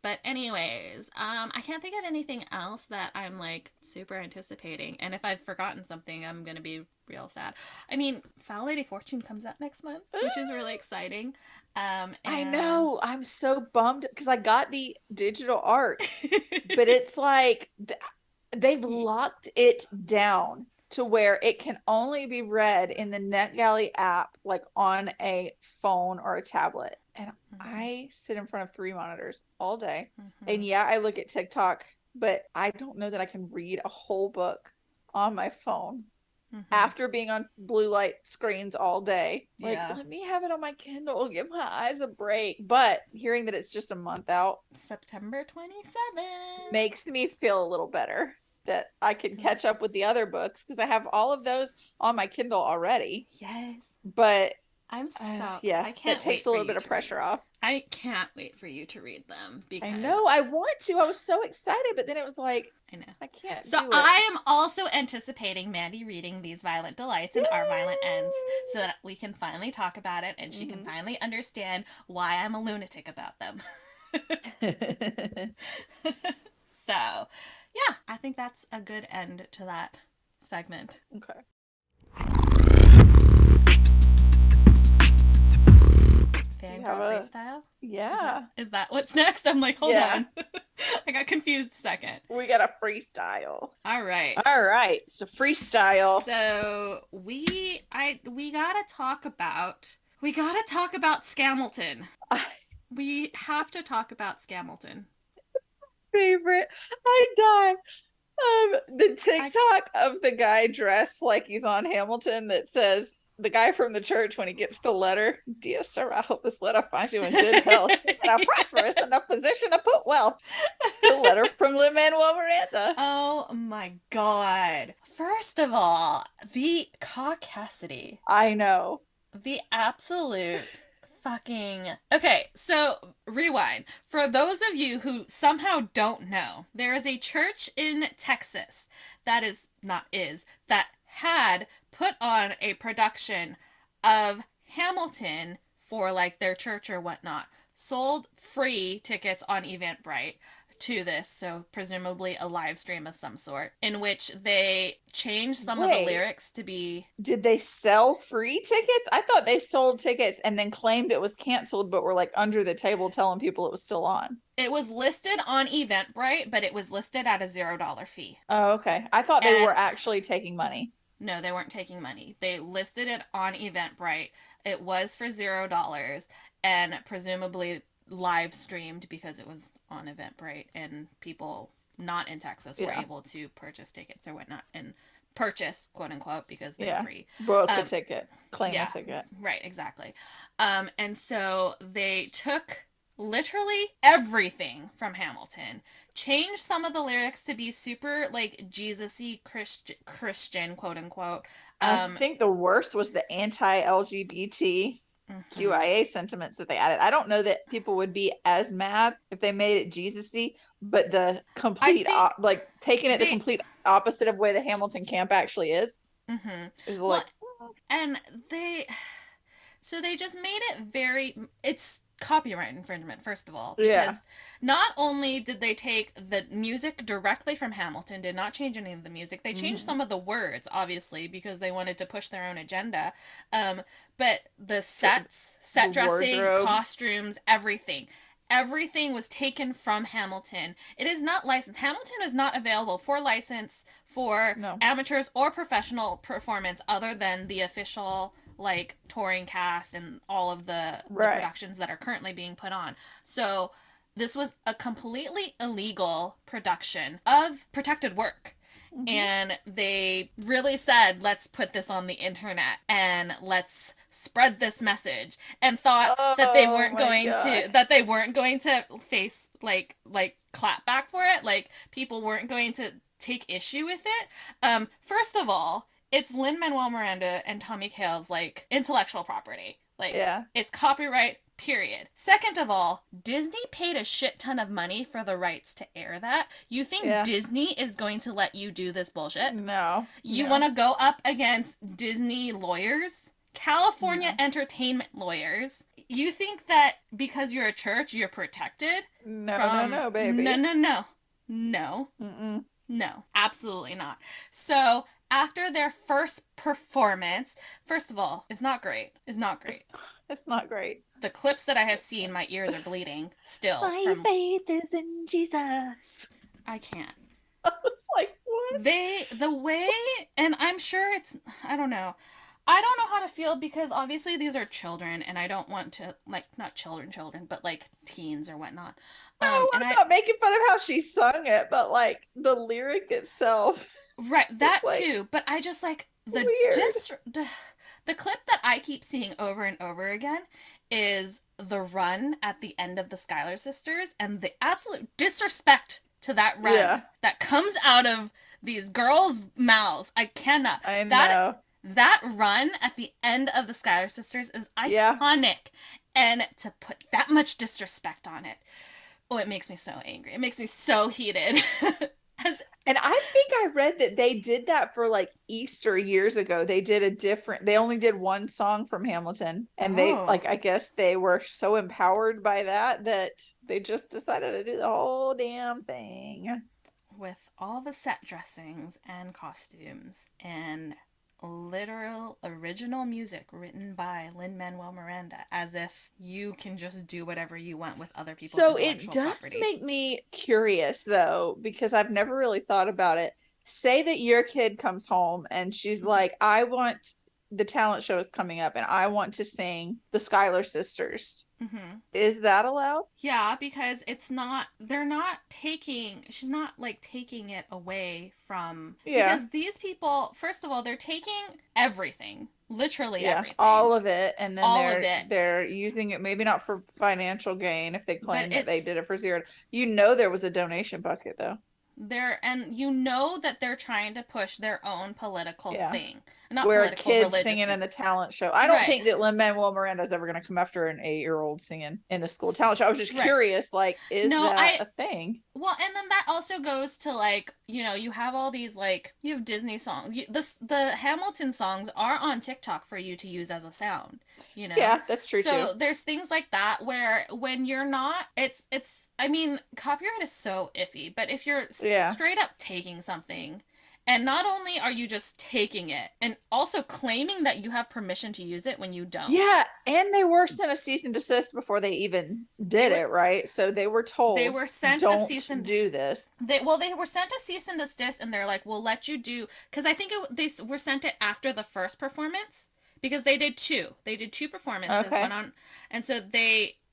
S2: but anyways, I can't think of anything else that I'm like super anticipating. And if I've forgotten something, I'm gonna be real sad. I mean, Foul Lady Fortune comes out next month, which is really exciting.
S1: I
S2: And
S1: know. I'm so bummed because I got the digital art, but it's like they've locked it down to where it can only be read in the NetGalley app, like on a phone or a tablet. And
S2: Mhm,
S1: I sit in front of three monitors all day. And
S2: mhm,
S1: yeah, I look at TikTok, but I don't know that I can read a whole book on my phone
S2: mhm.
S1: after being on blue light screens all day. Like,
S2: Yeah.
S1: let me have it on my Kindle, give my eyes a break. But hearing that it's just a month out
S2: September 27th.
S1: makes me feel a little better that I can catch up with the other books because I have all of those on my Kindle already.
S2: Yes.
S1: But
S2: I'm so
S1: yeah,
S2: I
S1: that
S2: can't
S1: takes
S2: wait
S1: a
S2: for
S1: little
S2: you
S1: bit of
S2: to read
S1: pressure
S2: them.
S1: off.
S2: I can't wait for you to read them
S1: I
S2: because
S1: know I want to. I was so excited, but then it was like,
S2: I know.
S1: I can't
S2: So
S1: do it.
S2: I am also anticipating Mandy reading these Violent Delights and Our Violent Ends so that we can finally talk about it and she can
S1: Hmm.
S2: finally understand why I'm a lunatic about them. So, yeah, I think that's a good end to that segment.
S1: Okay. Do you have
S2: Fangirl
S1: a,
S2: freestyle? Is that
S1: yeah.
S2: is that what's next? I'm like, hold
S1: Yeah.
S2: on. I got confused a second.
S1: We got a freestyle.
S2: All right.
S1: All right. So freestyle.
S2: So we gotta talk about Scamilton. We have to talk about Scamilton.
S1: Favorite. I die. The
S2: I
S1: TikTok of the guy dressed like he's on Hamilton that says the guy from the church when he gets the letter, dear sir, I hope this letter finds you in good health and are prosperous in a position to put wealth. The letter from Lin Manuel Miranda.
S2: Oh my god. First of all, the caucasity.
S1: I know.
S2: The absolute fucking. Okay, so rewind. For those of you who somehow don't know, there is a church in Texas that is not is that had put on a production of Hamilton for like their church or whatnot. Sold free tickets on Eventbrite to this, so presumably a live stream of some sort, in which they changed some of the
S1: Wait,
S2: lyrics to be.
S1: did they sell free tickets? I thought they sold tickets and then claimed it was canceled, but were like under the table telling people it was still on.
S2: It was listed on Eventbrite, but it was listed at a $0 fee.
S1: Oh, okay. I thought they were
S2: And
S1: actually taking money.
S2: no, they weren't taking money. They listed it on Eventbrite. It was for $0 and presumably live streamed because it was on Eventbrite and people not in Texas were
S1: Yeah.
S2: able to purchase tickets or whatnot and purchase quote unquote because they're
S1: Yeah.
S2: free.
S1: Book a
S2: Um,
S1: ticket, claim a
S2: yeah,
S1: ticket.
S2: right, exactly. And so they took literally everything from Hamilton, changed some of the lyrics to be super like Jesus-y Christian, quote unquote.
S1: I
S2: Um,
S1: think the worst was the anti-LGBT
S2: mhm.
S1: QIA sentiments that they added. I don't know that people would be as mad if they made it Jesus-y, but the
S2: I
S1: complete
S2: think
S1: like taking it the
S2: they.
S1: complete opposite of way the Hamilton camp actually
S2: Mhm.
S1: is
S2: Well,
S1: like
S2: and they So they just made it very. It's copyright infringement, first of all,
S1: yeah.
S2: because not only did they take the music directly from Hamilton, did not change any of the music, they changed
S1: Hmm.
S2: some of the words, obviously, because they wanted to push their own agenda. Um, but the
S1: The,
S2: sets,
S1: the
S2: set dressing,
S1: wardrobe.
S2: costumes, everything. Everything was taken from Hamilton. It is not licensed. Hamilton is not available for license for
S1: No.
S2: amateurs or professional performance other than the official like touring cast and all of the
S1: Right.
S2: productions that are currently being put on. So this was a completely illegal production of protected work.
S1: Hmm.
S2: And they really said, let's put this on the internet and let's spread this message, and thought
S1: Oh my God.
S2: that they weren't going to face like clap back for it, like people weren't going to take issue with it. First of all, it's Lin Manuel Miranda and Tommy Kail's like intellectual property. Like
S1: Yeah.
S2: it's copyright Period. Second of all, Disney paid a shit ton of money for the rights to air that. You think
S1: Yeah.
S2: Disney is going to let you do this bullshit?
S1: No.
S2: You want
S1: No.
S2: to go up against Disney lawyers? California
S1: No.
S2: entertainment lawyers? You think that because you're a church, you're protected
S1: No, no,
S2: from.
S1: no,
S2: No,
S1: baby.
S2: no, no. No.
S1: Mm-mm.
S2: No, absolutely not. So, after their first performance, first of all, it's not great. It's not great.
S1: It's, it's not great.
S2: The clips that I have seen, my ears are bleeding still
S1: My
S2: from.
S1: faith is in Jesus.
S2: I can't.
S1: I was like, what?
S2: The way, and I'm sure it's, I don't know. I don't know how to feel because obviously these are children and I don't want to, like, not children, but like teens or whatnot.
S1: No,
S2: And
S1: I'm not making fun of how she sung it, but like the lyric itself
S2: right,
S1: is
S2: that
S1: like
S2: too, but I just like
S1: weird.
S2: the clip that I keep seeing over and over again is the run at the end of the Schuyler sisters and the absolute disrespect to that run
S1: Yeah,
S2: that comes out of these girls' mouths. I cannot.
S1: I
S2: That
S1: know.
S2: that run at the end of the Schuyler sisters is
S1: Yeah.
S2: iconic. And to put that much disrespect on it, oh, it makes me so angry. It makes me so heated. As
S1: And I think I read that they did that for like Easter years ago. They did a different, they only did one song from Hamilton. And they,
S2: oh,
S1: like, I guess they were so empowered by that that they just decided to do the whole damn thing.
S2: with all the set dressings and costumes and literal original music written by Lin-Manuel Miranda, as if you can just do whatever you want with other people's
S1: So it
S2: intellectual
S1: does
S2: property.
S1: make me curious though, because I've never really thought about it. Say that your kid comes home and she's like, I want the talent show is coming up and I want to sing the Schuyler sisters.
S2: Mm-hmm.
S1: Is that allowed?
S2: Yeah, because it's not, they're not taking, she's not like taking it away from,
S1: Yeah.
S2: because these people, first of all, they're taking everything, literally
S1: Yeah,
S2: everything,
S1: all of it, and then
S2: all of
S1: they're
S2: it.
S1: they're using it maybe not for financial gain if they
S2: But
S1: claim that they
S2: it's
S1: did it for zero. You know there was a donation bucket though.
S2: they're, and you know that they're trying to push their own political
S1: Yeah.
S2: thing. Not
S1: Where a
S2: political,
S1: kid
S2: religious
S1: singing
S2: thing.
S1: in the talent show. I don't
S2: Right.
S1: think that Lin-Manuel Miranda is ever going to come after an 8-year old singing in the school talent show. I was just
S2: Right.
S1: curious, like, is
S2: No,
S1: that
S2: I
S1: a thing?
S2: well, and then that also goes to like, you have all these like you have Disney songs. The Hamilton songs are on TikTok for you to use as a sound, you know.
S1: Yeah, that's true too.
S2: So there's things like that where when you're not, it's I mean, copyright is so iffy, but if you're
S1: Yeah.
S2: straight up taking something and not only are you just taking it and also claiming that you have permission to use it when you don't.
S1: Yeah, and they were sent a cease and desist before they even
S2: They
S1: did
S2: were
S1: it, right? So they were
S2: they
S1: told,
S2: were sent a
S1: don't
S2: cease and
S1: do this.
S2: they were sent a cease and desist, and they're like, "We'll let you do," because I think they were sent it after the first performance because they did two performances,
S1: Okay.
S2: went on, and so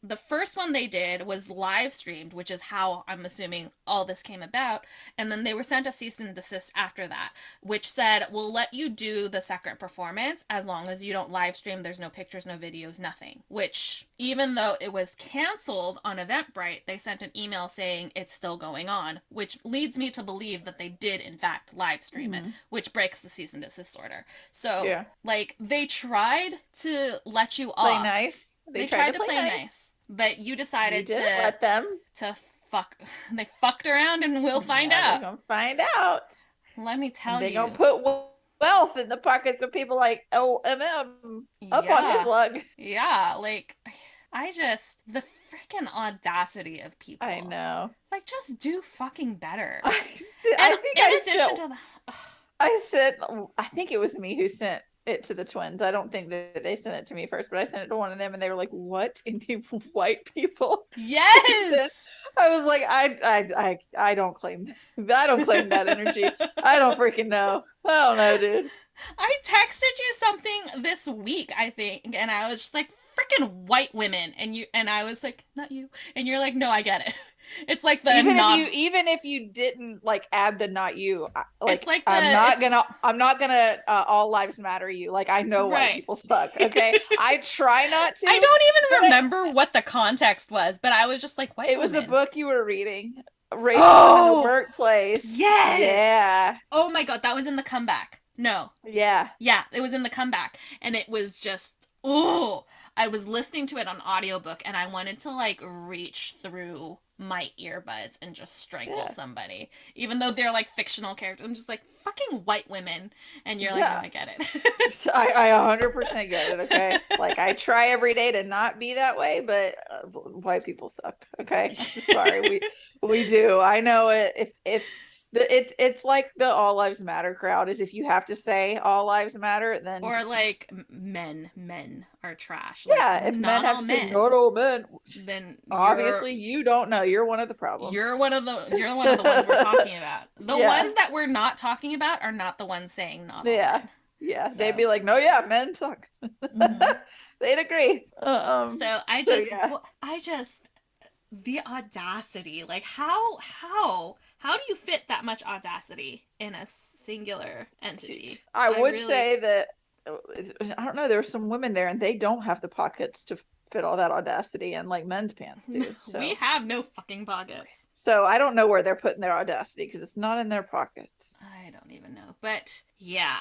S2: the first one they did was live streamed, which is how I'm assuming all this came about, and then they were sent a cease and desist after that, which said, "We'll let you do the second performance as long as you don't live stream. There's no pictures, no videos, nothing." Which, even though it was canceled on Eventbrite, they sent an email saying it's still going on, which leads me to believe that they did in fact live stream it,
S1: Hmm.
S2: which breaks the cease and desist order. So,
S1: Yeah.
S2: like, they tried to let you
S1: Play
S2: off.
S1: nice. They
S2: They
S1: tried
S2: tried
S1: to
S2: to
S1: play
S2: play
S1: nice.
S2: nice, but you
S1: You
S2: decided
S1: didn't let them.
S2: to fuck. They fucked around, and we'll find
S1: Now they're
S2: out.
S1: gonna find out.
S2: Let me
S1: And
S2: tell
S1: they're gonna
S2: you.
S1: put wealth in the pockets of people like LMM up on his
S2: Yeah.
S1: lug.
S2: Yeah, like I just the freaking audacity of
S1: I
S2: people.
S1: know.
S2: Like just do fucking better.
S1: I
S2: And
S1: I think
S2: in
S1: I
S2: addition
S1: sent
S2: to the
S1: I sent I think it was me who sent it to the twins. I don't think that they sent it to me first, but I sent it to one of them and they were like, "What in the white people is this?"
S2: yes.
S1: I was like, I don't claim that energy. I don't freaking know. I don't know, dude.
S2: I texted you something this week, I think, and I was just like freaking white women and I was like, "Not you." And you're like, "No, I get it." It's like the non
S1: Even if you didn't like add the not you,
S2: it's
S1: like
S2: like the
S1: I'm
S2: it's
S1: not gonna all lives matter you. Like I know white
S2: right.
S1: people suck. Okay, I try not
S2: I
S1: to,
S2: don't
S1: but
S2: even remember what the context was, but I was just like white
S1: it was a
S2: women.
S1: book you were reading, Racism in the
S2: Oh,
S1: Workplace.
S2: yes.
S1: Yeah,
S2: Oh my god, that was in the comeback. No.
S1: yeah.
S2: Yeah, it was in the comeback and it was just Oh, I was listening to it on audiobook and I wanted to like reach through my earbuds and just strangle
S1: Yeah.
S2: somebody. Even though they're like fictional characters. I'm just like fucking white women. And you're like, no,
S1: Yeah.
S2: I get it.
S1: So I 100% get it, okay? Like I try every day to not be that way, but white people suck, okay? I'm sorry. We do. I know it. If it's like the all lives matter crowd is if you have to say all lives matter, then
S2: Or like men are trash. Like
S1: yeah,
S2: we're
S1: if men
S2: not
S1: have
S2: all
S1: to say
S2: men.
S1: not all men,
S2: Then
S1: obviously you don't know. You're one of the problem.
S2: you're one of the ones we're talking about. The
S1: Yeah.
S2: ones that we're not talking about are not the ones saying not all
S1: Yeah.
S2: men.
S1: Yeah. They'd
S2: So,
S1: be like, no, yeah, men suck.
S2: mhm.
S1: They'd agree.
S2: So
S1: So yeah.
S2: I just the audacity. Like how do you fit that much audacity in a singular entity?
S1: I
S2: I
S1: would
S2: really
S1: say that I don't know, there were some women there and they don't have the pockets to fit all that audacity and like men's pants do.
S2: we
S1: So
S2: have no fucking pockets.
S1: I don't know where they're putting their audacity because it's not in their pockets.
S2: I don't even know. But yeah,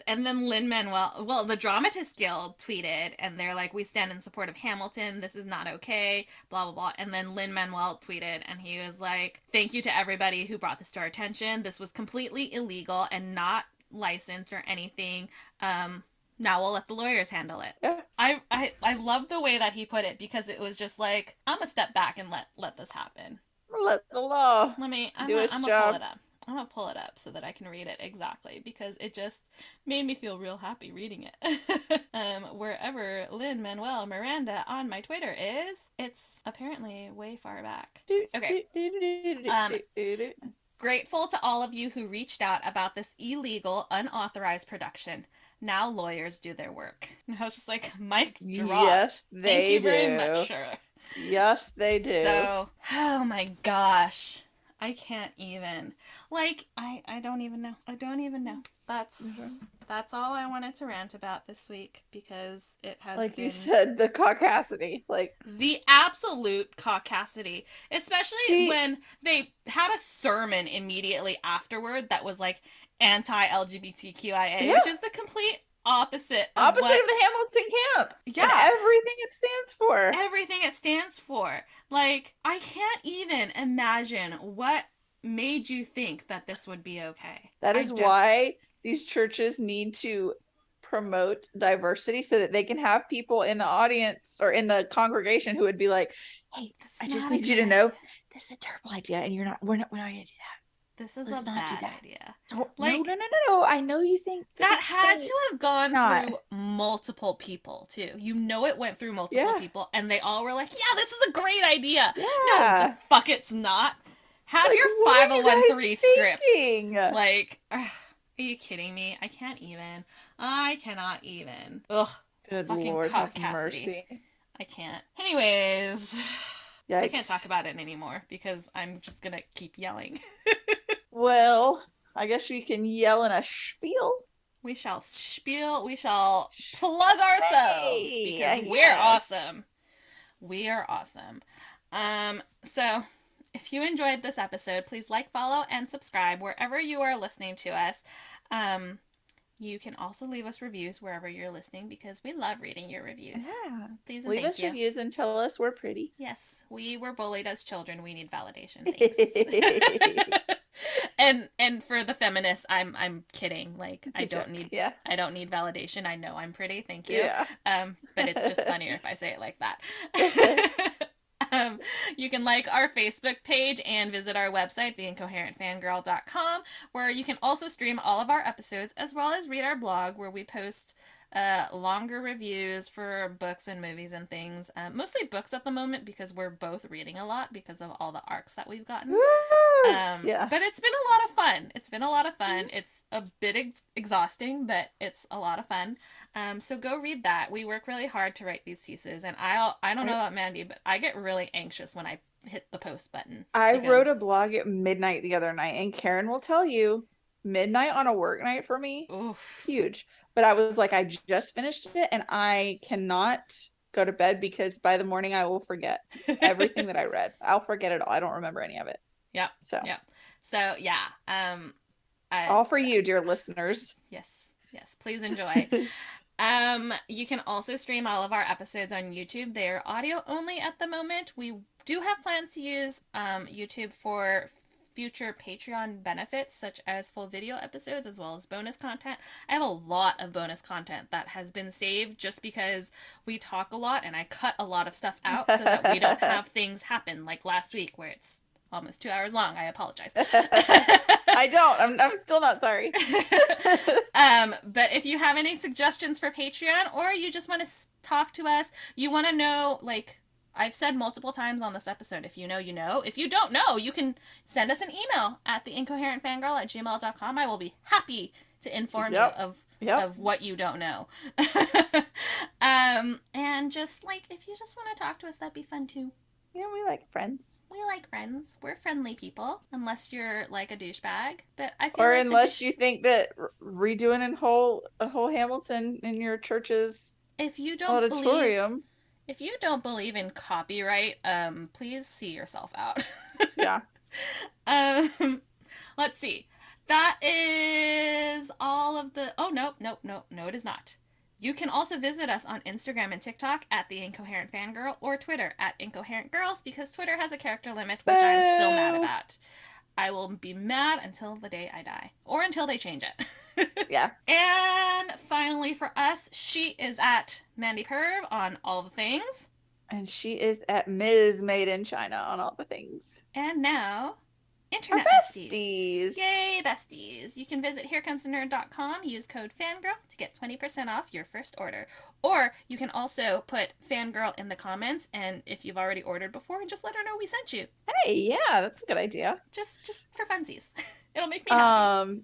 S2: and then Lin Manuel, well, the Dramatist Guild tweeted and they're like, we stand in support of Hamilton. This is not okay, blah, blah, blah. And then Lin Manuel tweeted and he was like, thank you to everybody who brought this to our attention. This was completely illegal and not licensed or anything. Now we'll let the lawyers handle it.
S1: Yeah.
S2: I love the way that he put it because it was just like, I'm gonna step back and let this happen.
S1: Let the law do its
S2: I'm gonna pull
S1: job.
S2: it up. I'm gonna pull it up so that I can read it exactly because it just made me feel real happy reading it. Wherever Lin Manuel Miranda on my Twitter is, it's apparently way far back. Okay. Um, Grateful to all of you who reached out about this illegal, unauthorized production. Now lawyers do their work. And I was just like, mic dropped.
S1: Yes,
S2: Thank
S1: they
S2: you very much,
S1: do.
S2: sir.
S1: Yes, they do.
S2: So, oh my gosh. I can't even. Like, I don't even know. I don't even know. That's all I wanted to rant about this week because it has
S1: Like
S2: been
S1: you said, the caucasity. Like,
S2: the absolute caucasity, especially
S1: see,
S2: when they had a sermon immediately afterward that was like anti-LGBTQIA,
S1: yeah,
S2: which is the complete opposite of
S1: opposite
S2: what,
S1: of the Hamilton camp and
S2: yeah,
S1: everything it stands for.
S2: everything it stands for. Like, I can't even imagine what made you think that this would be okay.
S1: That
S2: I
S1: is
S2: just,
S1: why these churches need to promote diversity so that they can have people in the audience or in the congregation who would be like, "Hey,
S2: that's
S1: I just
S2: not a
S1: need you
S2: good
S1: to know
S2: idea.
S1: this is a terrible idea, and we're not gonna do
S2: This
S1: that.
S2: is a
S1: Let's not do
S2: bad
S1: that.
S2: idea.
S1: Don't, no, no,
S2: Like,
S1: no, no, no. I know you think that
S2: that
S1: this is
S2: had
S1: great.
S2: to have gone
S1: Not,
S2: through multiple people too. You know it went through multiple
S1: yeah,
S2: people and they all were like, "Yeah, this is a great idea." No, the
S1: yeah.
S2: fuck it's not. Have
S1: Like,
S2: your
S1: what are you
S2: 5013 scripts.
S1: guys thinking?
S2: Like, ugh, are you kidding me? I can't even. I cannot even. Ugh.
S1: Good
S2: Fucking
S1: Lord, have
S2: Cassidy.
S1: mercy.
S2: I can't. Anyways, I can't talk
S1: Yikes.
S2: about it anymore because I'm just gonna keep yelling.
S1: Well, I guess you can yell in a spiel.
S2: We shall spiel, we shall plug ourselves because
S1: Hey,
S2: we're
S1: yes.
S2: awesome. We are awesome. So if you enjoyed this episode, please like, follow, and subscribe wherever you are listening to us. Um, you can also leave us reviews wherever you're listening because we love reading your reviews.
S1: Yeah.
S2: Please and
S1: Leave
S2: thank
S1: us
S2: you.
S1: reviews and tell us we're pretty.
S2: Yes, we were bullied as children. We need validation. Thanks. And for the feminists, I'm kidding. Like
S1: It's a joke. Yeah.
S2: I don't need validation. I know I'm pretty. Thank you.
S1: Yeah.
S2: But it's just funnier if I say it like that. You can like our Facebook page and visit our website, theincoherentfangirl.com, where you can also stream all of our episodes as well as read our blog where we post longer reviews for books and movies and things. Mostly books at the moment because we're both reading a lot because of all the arcs that we've gotten.
S1: Yeah.
S2: But it's been a lot of fun. It's been a lot of fun. It's a bit exhausting, but it's a lot of fun. So go read that. We work really hard to write these pieces, and I don't know about Mandy, but I get really anxious when I hit the post button
S1: I wrote a
S2: because
S1: blog at midnight the other night, and Karin will tell you, midnight on a work night for me,
S2: oof.
S1: huge. But I was like, I just finished it, and I cannot go to bed because by the morning I will forget everything that I read. I'll forget it all. I don't remember any of it.
S2: Yep.
S1: So,
S2: Yep. So yeah.
S1: all for you, dear listeners.
S2: Yes. Yes. Please enjoy. You can also stream all of our episodes on YouTube. They are audio only at the moment. We do have plans to use YouTube for future Patreon benefits, such as full video episodes as well as bonus content. I have a lot of bonus content that has been saved just because we talk a lot and I cut a lot of stuff out so that we don't have things happen like last week where it's almost 2 hours long. I apologize.
S1: I don't. I'm still not sorry.
S2: But if you have any suggestions for Patreon, or you just want to talk to us, you want to know, like I've said multiple times on this episode, if you know, you know. If you don't know, you can send us an email at theincoherentfangirl@gmail.com. I will be happy to inform you
S1: Yep.
S2: of what you don't know. And just like, if you just want to talk to us, that'd be fun too.
S1: Yeah, we like friends.
S2: We like friends. We're friendly people, unless you're like a douchebag. But I feel
S1: Or
S2: like
S1: unless you think that redoing a whole Hamilton in your church's
S2: if you don't believe
S1: auditorium.
S2: if you don't believe in copyright, please see yourself out.
S1: Yeah.
S2: um, let's see. That is all of the. Oh no, it is not. You can also visit us on Instagram and TikTok at The Incoherent Fangirl or Twitter at Incoherent Girls because Twitter has a character limit, which I'm still mad
S1: Boo!
S2: about. I will be mad until the day I die or until they change it.
S1: Yeah.
S2: And finally for us, she is at Mandy Perv on all the things.
S1: And she is at Ms. Made in China on all the things.
S2: And now,
S1: Our
S2: Internet
S1: besties.
S2: Yay, besties. You can visit herecomesthenerd.com, use code FANGIRL to get 20% off your first order. Or you can also put FANGIRL in the comments, and if you've already ordered before, just let her know we sent you.
S1: Hey, yeah, that's a good idea.
S2: Just for funsies. It'll make me happy.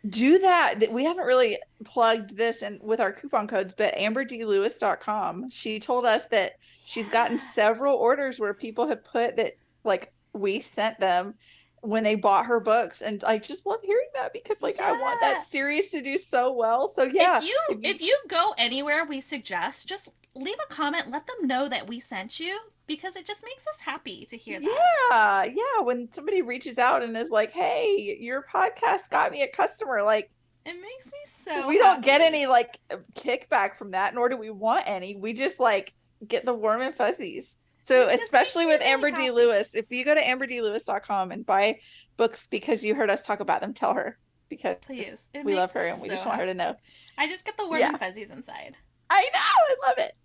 S1: Do that. We haven't really plugged this in with our coupon codes, but amberdlewis.com. She told us that she's gotten several orders where people have put that like we sent them when they bought her books, and I just love hearing that because like I want that series to do so well. So yeah,
S2: if you go anywhere we suggest, just leave a comment, let them know that we sent you because it just makes us happy to hear
S1: that. Yeah, when somebody reaches out and is like, "Hey, your podcast got me a customer," like
S2: it makes me so
S1: we don't get any like kickback from that, nor do we want any. We just like get the warm and fuzzies. So especially with Amber D. Lewis, if you go to amberdlewis.com and buy books because you heard us talk about them, tell her because
S2: please,
S1: we love her and we just want her to know.
S2: I just get the warm and fuzzies inside.
S1: I know, I love it.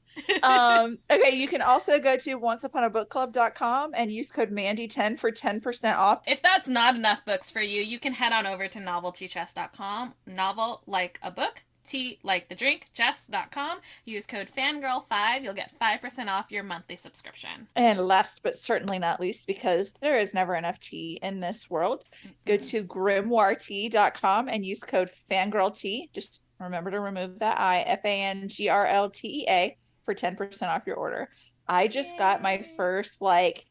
S1: Okay, you can also go to onceuponabookclub.com and use code Mandy10 for 10% off.
S2: If that's not enough books for you, you can head on over to noveltychest.com. Novel like a book, tea like the drink, chess.com. Use code FANGIRL5. You'll get 5% off your monthly subscription.
S1: And last but certainly not least, because there is never enough tea in this world, go to grimoiretea.com and use code FANGIRLT. Just remember to remove that I, FANGRLTEA, for 10% off your order. I just got my first like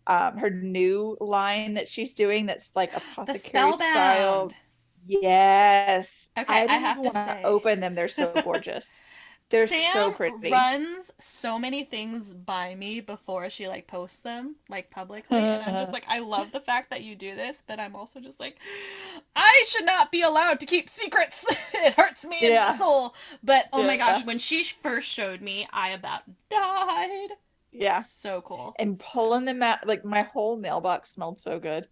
S1: her new line that she's doing that's like apothecary style. Yes.
S2: Okay,
S1: I have to say, open them. They're so gorgeous. They're so pretty.
S2: Runs so many things by me before she like posts them like publicly, and I'm just like, I love the fact that you do this, but I'm also just like, I should not be allowed to keep secrets. It hurts me in the soul. But oh my gosh, when she first showed me, I about died.
S1: Yeah,
S2: so cool.
S1: And pulling them out, like my whole mailbox smelled so good.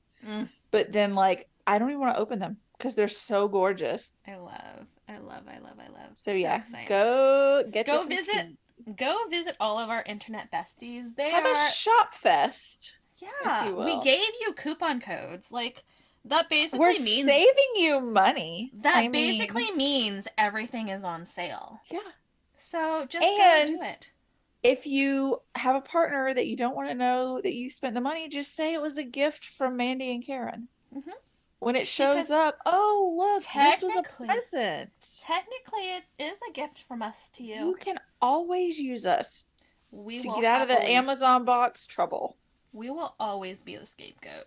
S1: But then like I don't even want to open them because they're so gorgeous.
S2: I love.
S1: So yeah, go
S2: visit all of our internet besties. They
S1: have a shop fest.
S2: Yeah, we gave you coupon codes. Like that basically means
S1: we're saving you money.
S2: That basically means everything is on sale.
S1: Yeah.
S2: So just go do it.
S1: If you have a partner that you don't want to know that you spent the money, just say it was a gift from Mandy and Karin. When it shows up, oh, look, this was a present.
S2: Technically, it is a gift from us to you.
S1: You can always use us to get out of the Amazon box trouble.
S2: We will always be the scapegoat.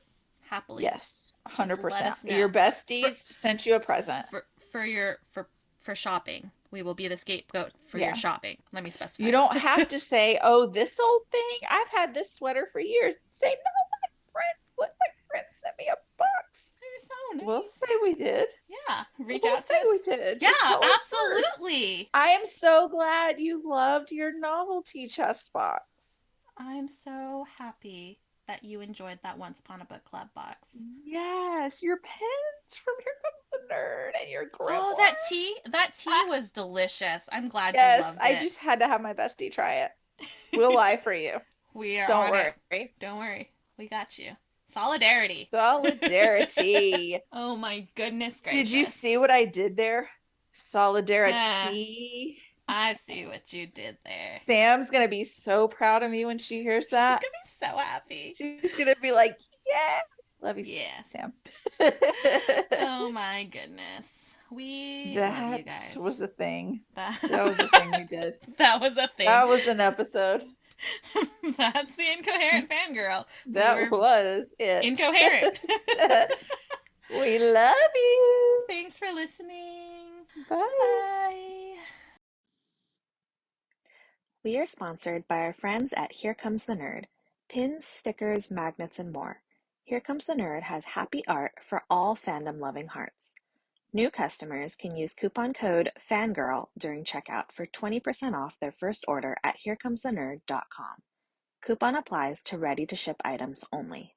S2: Happily.
S1: Yes, 100%. Your besties sent you a present.
S2: For shopping. We will be the scapegoat for your shopping. Let me specify.
S1: You don't have to say, oh, this old thing, I've had this sweater for years. Say, no, my friend sent me a box.
S2: You're so
S1: We'll say
S2: nice.
S1: we did.
S2: Yeah, reach
S1: We'll
S2: out
S1: say
S2: to
S1: we
S2: us.
S1: did.
S2: Yeah,
S1: Just tell us first.
S2: absolutely.
S1: I am so glad you loved your novelty chest box.
S2: I'm so happy that you enjoyed that Once Upon a Book Club box.
S1: Yes, your pens from Here Comes the Nerd and your
S2: Oh,
S1: grimoire.
S2: that tea was delicious. I'm glad you
S1: Yes,
S2: loved
S1: I
S2: it.
S1: just had to have my bestie try it. We'll lie for you.
S2: We are
S1: Don't
S2: on it.
S1: worry.
S2: Don't worry. We got you. Solidarity.
S1: Solidarity.
S2: Oh my goodness
S1: Did you see
S2: gracious.
S1: what I did there?
S2: Ah,
S1: Solidarity.
S2: I see what you did there.
S1: Sam's gonna be so proud of me when she hears
S2: She's
S1: that.
S2: gonna be so happy.
S1: She's gonna be like, yes. Love you,
S2: Yes.
S1: Sam.
S2: Oh my goodness. We love you
S1: That was
S2: guys.
S1: the thing.
S2: That,
S1: That was the thing we did.
S2: that was a thing.
S1: That was an episode.
S2: That's the incoherent fangirl. We
S1: That
S2: were
S1: was it.
S2: incoherent.
S1: We love you.
S2: Thanks for listening. Bye
S1: Bye.
S2: bye.
S3: We are sponsored by our friends at Here Comes the Nerd. Pins, stickers, magnets, and more. Here Comes the Nerd has happy art for all fandom-loving hearts. New customers can use coupon code FANGIRL during checkout for 20% off their first order at herecomesthenerd.com. Coupon applies to ready-to-ship items only.